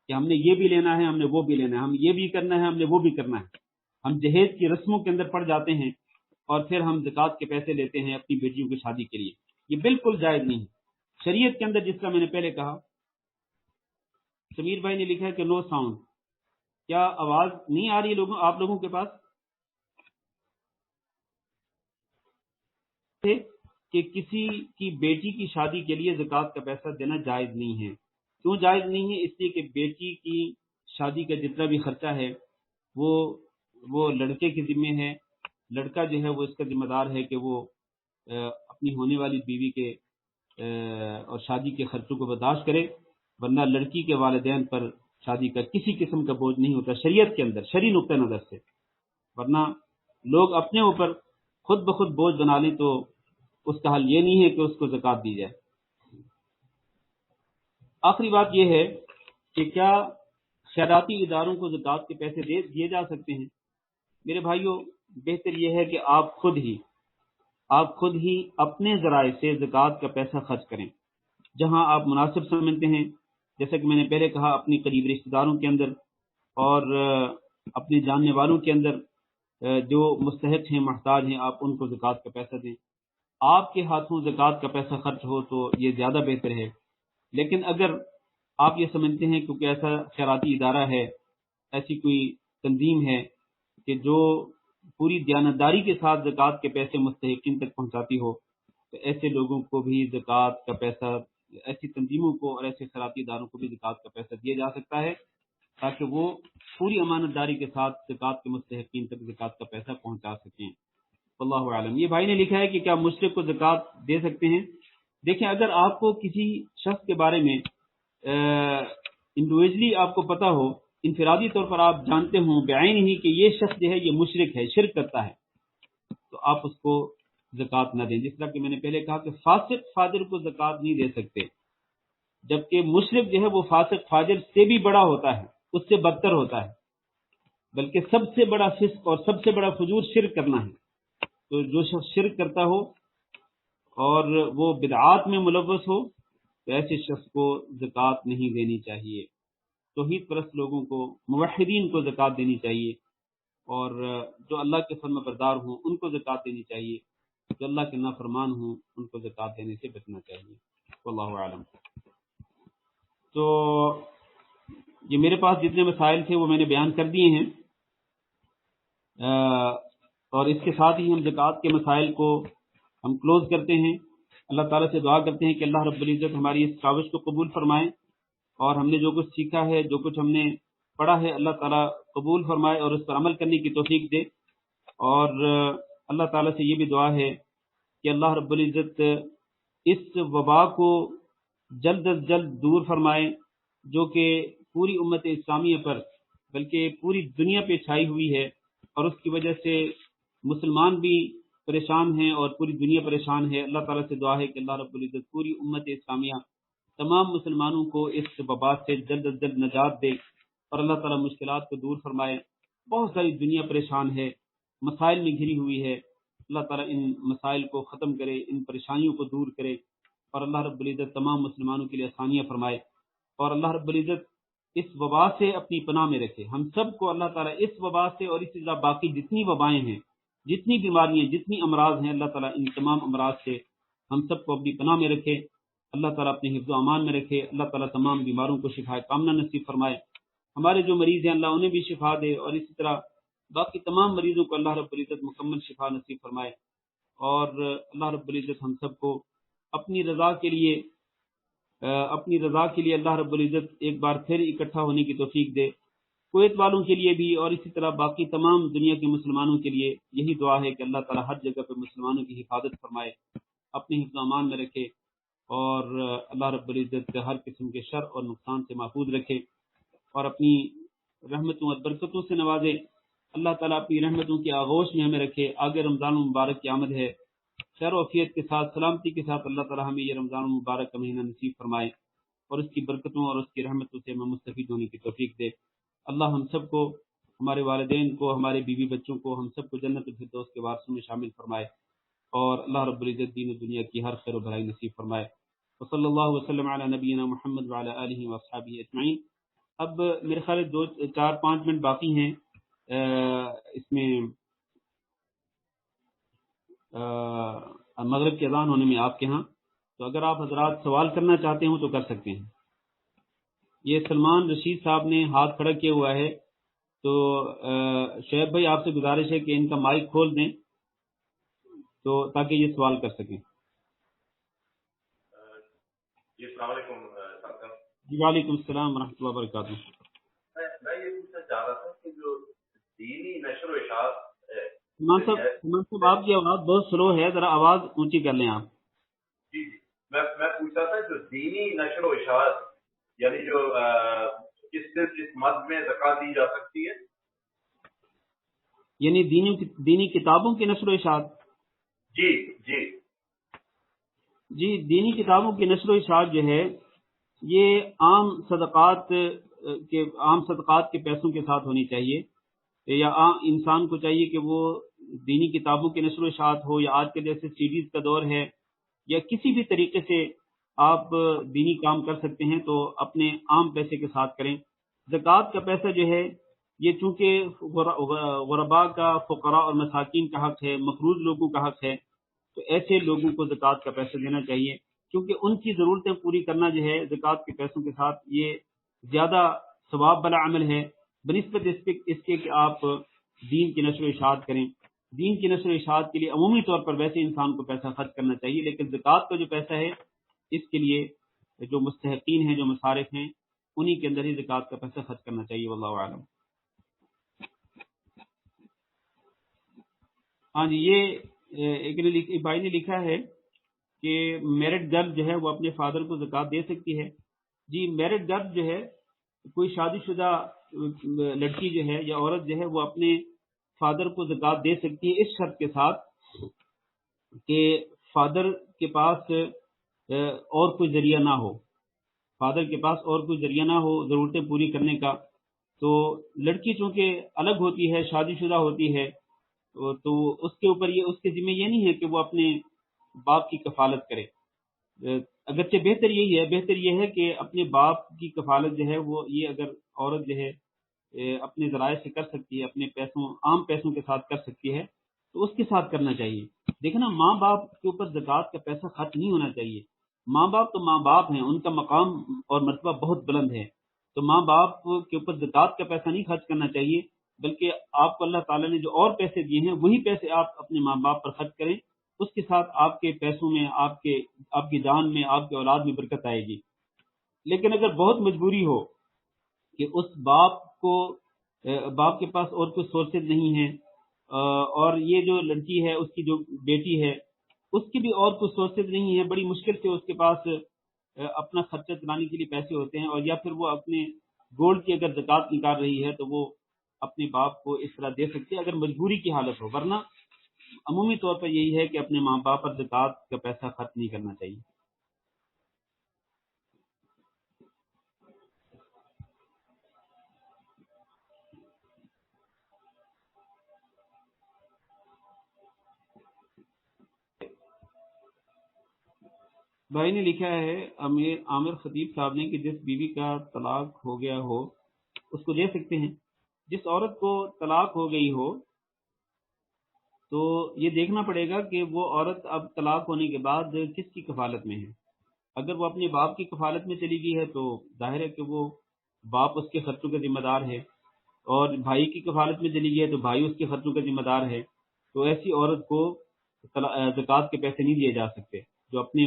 کہ ہم نے یہ بھی لینا ہے، ہم نے وہ بھی لینا ہے، ہم یہ بھی کرنا ہے، ہم نے وہ بھی کرنا ہے۔ ہم جہیز کی رسموں کے اندر پڑ جاتے ہیں اور پھر ہم زکوٰۃ کے پیسے لیتے ہیں اپنی بیٹیوں کی شادی کے لیے۔ یہ بالکل جائز نہیں ہے شریعت کے اندر، جس کا میں نے پہلے کہا۔ سمیر بھائی نے لکھا ہے کہ نو ساؤنڈ، کیا آواز نہیں آ رہی ہے آپ لوگوں کے پاس؟ کہ کسی کی بیٹی کی شادی کے لیے زکوٰۃ کا پیسہ دینا جائز نہیں ہے۔ کیوں جائز نہیں ہے؟ اس لیے کہ بیٹی کی شادی کا جتنا بھی خرچہ ہے وہ لڑکے کے ذمہ ہے۔ لڑکا جو ہے وہ اس کا ذمہ دار ہے کہ وہ اپنی ہونے والی بیوی کے اور شادی کے خرچوں کو برداشت کرے، ورنہ لڑکی کے والدین پر شادی کا کسی قسم کا بوجھ نہیں ہوتا شریعت کے اندر، شرعی نقطہ نظر سے۔ ورنہ لوگ اپنے اوپر خود بخود بوجھ بنا لیں تو اس کا حل یہ نہیں ہے کہ اس کو زکوٰۃ دی جائے۔ آخری بات یہ ہے کہ کیا خیراتی اداروں کو زکوٰۃ کے پیسے دیے جا سکتے ہیں؟ میرے بھائیوں، بہتر یہ ہے کہ آپ خود ہی اپنے ذرائع سے زکوٰۃ کا پیسہ خرچ کریں جہاں آپ مناسب سمجھتے ہیں۔ جیسا کہ میں نے پہلے کہا، اپنی قریب رشتہ داروں کے اندر اور اپنے جاننے والوں کے اندر جو مستحق ہیں، محتاج ہیں، آپ ان کو زکوٰۃ کا پیسہ دیں۔ آپ کے ہاتھوں زکوٰۃ کا پیسہ خرچ ہو تو یہ زیادہ بہتر ہے۔ لیکن اگر آپ یہ سمجھتے ہیں کیونکہ ایسا خیراتی ادارہ ہے، ایسی کوئی تنظیم ہے کہ جو پوری دیانتداری کے ساتھ زکوٰۃ کے پیسے مستحقین تک پہنچاتی ہو، تو ایسے لوگوں کو بھی زکوٰۃ کا پیسہ، ایسی تنظیموں کو اور ایسے خیراتی اداروں کو بھی زکوٰۃ کا پیسہ دیا جا سکتا ہے تاکہ وہ پوری امانت داری کے ساتھ زکوٰۃ کے مستحقین تک زکوٰۃ کا پیسہ پہنچا سکیں۔ واللہ عالم۔ یہ بھائی نے لکھا ہے کہ کیا مشرک کو زکوٰۃ دے سکتے ہیں؟ دیکھیں، اگر آپ کو کسی شخص کے بارے میں انڈیویجلی آپ کو پتا ہو، انفرادی طور پر آپ جانتے ہوں بعین ہی کہ یہ شخص جو ہے یہ مشرک ہے، شرک کرتا ہے، تو آپ اس کو زکوٰۃ نہ دیں۔ جس طرح کہ میں نے پہلے کہا کہ فاسق فاجر کو زکوٰۃ نہیں دے سکتے، جبکہ مشرک جو ہے وہ فاسق فاجر سے بھی بڑا ہوتا ہے، اس سے بدتر ہوتا ہے، بلکہ سب سے بڑا فسق اور سب سے بڑا فجور شرک کرنا ہے۔ تو جو شخص شرک کرتا ہو اور وہ بدعات میں ملوث ہو تو ایسے شخص کو زکوٰۃ نہیں دینی چاہیے۔ توحید پرست لوگوں کو، موحدین کو زکوٰۃ دینی چاہیے، اور جو اللہ کے فرما بردار ہوں ان کو زکوٰۃ دینی چاہیے، جو اللہ کے نافرمان ہوں ان کو زکوٰۃ دینے سے بچنا چاہیے۔ واللہ عالم۔ تو یہ میرے پاس جتنے مسائل تھے وہ میں نے بیان کر دیے ہیں، اور اس کے ساتھ ہی ہم زکوٰۃ کے مسائل کو ہم کلوز کرتے ہیں۔ اللہ تعالیٰ سے دعا کرتے ہیں کہ اللہ رب العزت ہماری اس کاوش کو قبول فرمائے، اور ہم نے جو کچھ سیکھا ہے، جو کچھ ہم نے پڑھا ہے، اللہ تعالیٰ قبول فرمائے اور اس پر عمل کرنے کی توفیق دے۔ اور اللہ تعالیٰ سے یہ بھی دعا ہے کہ اللہ رب العزت اس وبا کو جلد از جلد دور فرمائے جو کہ پوری امت اسلامیہ پر بلکہ پوری دنیا پہ چھائی ہوئی ہے، اور اس کی وجہ سے مسلمان بھی پریشان ہیں اور پوری دنیا پریشان ہے۔ اللہ تعالیٰ سے دعا ہے کہ اللہ رب العزت پوری امت اسلامیہ، تمام مسلمانوں کو اس وبا سے جلد از جلد نجات دے، اور اللہ تعالیٰ مشکلات کو دور فرمائے۔ بہت ساری دنیا پریشان ہے، مسائل میں گھری ہوئی ہے، اللہ تعالیٰ ان مسائل کو ختم کرے، ان پریشانیوں کو دور کرے، اور اللہ رب العزت تمام مسلمانوں کے لیے آسانیاں فرمائے، اور اللہ رب العزت اس وبا سے اپنی پناہ میں رکھے۔ ہم سب کو اللہ تعالیٰ اس وبا سے اور اسی طرح باقی جتنی وبائیں ہیں، جتنی بیماریاں، جتنی امراض ہیں، اللہ تعالیٰ ان تمام امراض سے ہم سب کو اپنی پناہ میں رکھے، اللہ تعالیٰ اپنے حفظ و امان میں رکھے۔ اللہ تعالیٰ تمام بیماروں کو شفا کاملہ نصیب فرمائے۔ ہمارے جو مریض ہیں اللہ انہیں بھی شفا دے، اور اسی طرح باقی تمام مریضوں کو اللہ رب العزت مکمل شفا نصیب فرمائے، اور اللہ رب العزت ہم سب کو اپنی رضا کے لیے اپنی رضا کے لیے اللہ رب العزت ایک بار پھر اکٹھا ہونے کی توفیق دے۔ کویت والوں کے لیے بھی اور اسی طرح باقی تمام دنیا کے مسلمانوں کے لیے یہی دعا ہے کہ اللہ تعالیٰ ہر جگہ پہ مسلمانوں کی حفاظت فرمائے، اپنے حفظ و امان میں رکھے، اور اللہ رب العزت ہر قسم کے شر اور نقصان سے محفوظ رکھے اور اپنی رحمتوں اور برکتوں سے نوازے۔ اللہ تعالیٰ اپنی رحمتوں کی آغوش میں ہمیں رکھے۔ آگے رمضان المبارک کی آمد ہے، خیر و عافیت کے ساتھ، سلامتی کے ساتھ اللہ تعالیٰ ہمیں یہ رمضان المبارک کا مہینہ نصیب فرمائے اور اس کی برکتوں اور اس کی رحمتوں سے ہمیں مستفید ہونے کی توفیق دے۔ اللہ ہم سب کو، ہمارے والدین کو، ہمارے بیوی بچوں کو، ہم سب کو جنت الفردوس کے وارثوں میں شامل فرمائے، اور اللہ رب العزت دین و دنیا کی ہر خیر و بھلائی نصیب فرمائے۔ وصلی اللہ وسلم علی نبینا محمد وعلی آلہ واصحابہ اجمعین۔ اب میرے خیال ہے 4-5 منٹ باقی ہیں اس میں مغرب کی اذان ہونے میں آپ کے ہاں، تو اگر آپ حضرات سوال کرنا چاہتے ہوں تو کر سکتے ہیں۔ یہ سلمان رشید صاحب نے ہاتھ کھڑا کیا ہوا ہے، تو شعیب بھائی آپ سے گزارش ہے کہ ان کا مائک کھول دیں تو تاکہ یہ سوال کر سکیں۔ جی السلام علیکم صاحب۔ جی وعلیکم السلام ورحمۃ اللہ وبرکاتہ۔ میں یہ پوچھنا چاہ رہا تھا کہ جو دینی نشر و اشاعت سلمان صاحب آپ کی آواز بہت سلو ہے، ذرا آواز اونچی کر لیں آپ۔ جی میں پوچھ رہا تھا جو دینی نشر و اشاعت یعنی جو اس مد میں زکوٰۃ دی جا سکتی ہے، یعنی دینی کتابوں کی نشر و اشاعت۔ جی جی جی دینی کتابوں کی نشر و اشاعت جو ہے یہ عام صدقات کے پیسوں کے ساتھ ہونی چاہیے، یا عام انسان کو چاہیے کہ وہ دینی کتابوں کی نشر و اشاعت ہو، یا آج کے جیسے سیڈیز کا دور ہے، یا کسی بھی طریقے سے آپ دینی کام کر سکتے ہیں تو اپنے عام پیسے کے ساتھ کریں۔ زکوٰۃ کا پیسہ جو ہے یہ چونکہ غرباء کا، فقراء اور مساکین کا حق ہے، مقروض لوگوں کا حق ہے، تو ایسے لوگوں کو زکوٰۃ کا پیسہ دینا چاہیے، کیونکہ ان کی ضرورتیں پوری کرنا جو ہے زکوٰۃ کے پیسوں کے ساتھ یہ زیادہ ثواب والا عمل ہے بنسبت اس کے کہ آپ دین کی نشر و اشاعت کریں۔ دین کی نشر و اشاعت کے لیے عمومی طور پر ویسے انسان کو پیسہ خرچ کرنا چاہیے، لیکن زکوٰۃ کا جو پیسہ ہے اس کے لیے جو مستحقین ہیں، جو مصارف ہیں، انہی کے اندر ہی زکوٰۃ کا پیسہ خرچ کرنا چاہیے، واللہ اعلم۔ ہاں جی، یہ ایک بھائی نے لکھا ہے کہ میرڈ گرل جو ہے وہ اپنے فادر کو زکوٰۃ دے سکتی ہے۔ جی میرڈ گرل جو ہے، کوئی شادی شدہ لڑکی جو ہے یا عورت جو ہے وہ اپنے فادر کو زکوٰۃ دے سکتی ہے، اس شرط کے ساتھ کہ فادر کے پاس اور کوئی ذریعہ نہ ہو، فادر کے پاس اور کوئی ذریعہ نہ ہو ضرورتیں پوری کرنے کا۔ تو لڑکی چونکہ الگ ہوتی ہے، شادی شدہ ہوتی ہے، تو اس کے اوپر اس کے ذمہ یہ نہیں ہے کہ وہ اپنے باپ کی کفالت کرے۔ اگرچہ بہتر یہ ہے کہ اپنے باپ کی کفالت جو ہے وہ یہ اگر عورت جو ہے اپنے ذرائع سے کر سکتی ہے، اپنے عام پیسوں کے ساتھ کر سکتی ہے تو اس کے ساتھ کرنا چاہیے۔ دیکھنا، ماں باپ کے اوپر زکوٰۃ کا پیسہ خرچ نہیں ہونا چاہیے۔ ماں باپ تو ماں باپ ہیں، ان کا مقام اور مرتبہ بہت بلند ہے، تو ماں باپ کے اوپر زکوٰۃ کا پیسہ نہیں خرچ کرنا چاہیے، بلکہ آپ کو اللہ تعالیٰ نے جو اور پیسے دیے ہیں وہی پیسے آپ اپنے ماں باپ پر خرچ کریں، اس کے ساتھ آپ کے پیسوں میں، آپ کی جان میں، آپ کے اولاد میں برکت آئے گی۔ لیکن اگر بہت مجبوری ہو کہ اس باپ کے پاس اور کوئی سورسز نہیں ہیں، اور یہ جو لڑکی ہے، اس کی جو بیٹی ہے، اس کی بھی اور کوئی سورسز نہیں ہے، بڑی مشکل سے اس کے پاس اپنا خرچہ چلانے کے لیے پیسے ہوتے ہیں، اور یا پھر وہ اپنے گولڈ کی اگر زکوٰۃ نکال رہی ہے تو وہ اپنے باپ کو اس طرح دے سکتے ہیں اگر مجبوری کی حالت ہو، ورنہ عمومی طور پر یہی ہے کہ اپنے ماں باپ پر زکوٰۃ کا پیسہ خرچ نہیں کرنا چاہیے۔ بھائی نے لکھا ہے عامر خطیب صاحب نے کہ جس بیوی کا طلاق ہو گیا ہو اس کو دے سکتے ہیں۔ جس عورت کو طلاق ہو گئی ہو تو یہ دیکھنا پڑے گا کہ وہ عورت اب طلاق ہونے کے بعد کس کی کفالت میں ہے۔ اگر وہ اپنے باپ کی کفالت میں چلی گئی ہے تو ظاہر ہے کہ وہ باپ اس کے خرچوں کا ذمہ دار ہے، اور بھائی کی کفالت میں چلی گئی ہے تو بھائی اس کے خرچوں کا ذمہ دار ہے، تو ایسی عورت کو زکوٰۃ کے پیسے نہیں دیے جا سکتے۔ جو اپنے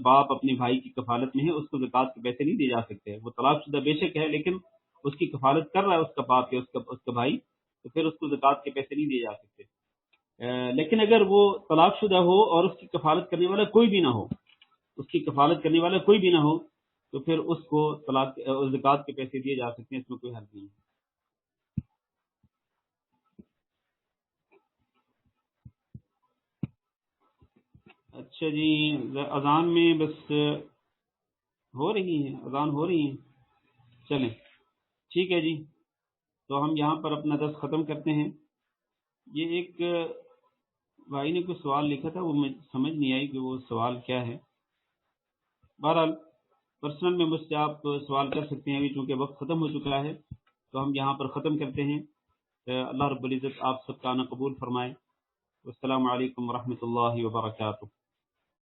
باپ اپنے بھائی کی کفالت میں ہے اس کو زکوٰۃ کے پیسے نہیں دیے جا سکتے. وہ طلاق شدہ بے شک ہے لیکن اس کی کفالت کر رہا ہے اس کا باپ یا اس کا بھائی، تو پھر اس کو زکوٰۃ کے پیسے نہیں دیے جا سکتے. لیکن اگر وہ طلاق شدہ ہو اور اس کی کفالت کرنے والا کوئی بھی نہ ہو، تو پھر اس کو زکوٰۃ کے پیسے دیے جا سکتے ہیں، اس میں کوئی حرج نہیں ہے. اچھا جی، اذان میں بس اذان ہو رہی ہیں. چلیں ٹھیک ہے جی، تو ہم یہاں پر اپنا درس ختم کرتے ہیں. یہ ایک بھائی نے کوئی سوال لکھا تھا، وہ مجھے سمجھ نہیں آئی کہ وہ سوال کیا ہے. بہرحال پرسنل میں مجھ سے آپ سوال کر سکتے ہیں. ابھی چونکہ وقت ختم ہو چکا ہے تو ہم یہاں پر ختم کرتے ہیں. اللہ رب العزت آپ سب کا آنا قبول فرمائے. السلام علیکم ورحمۃ اللہ وبرکاتہ.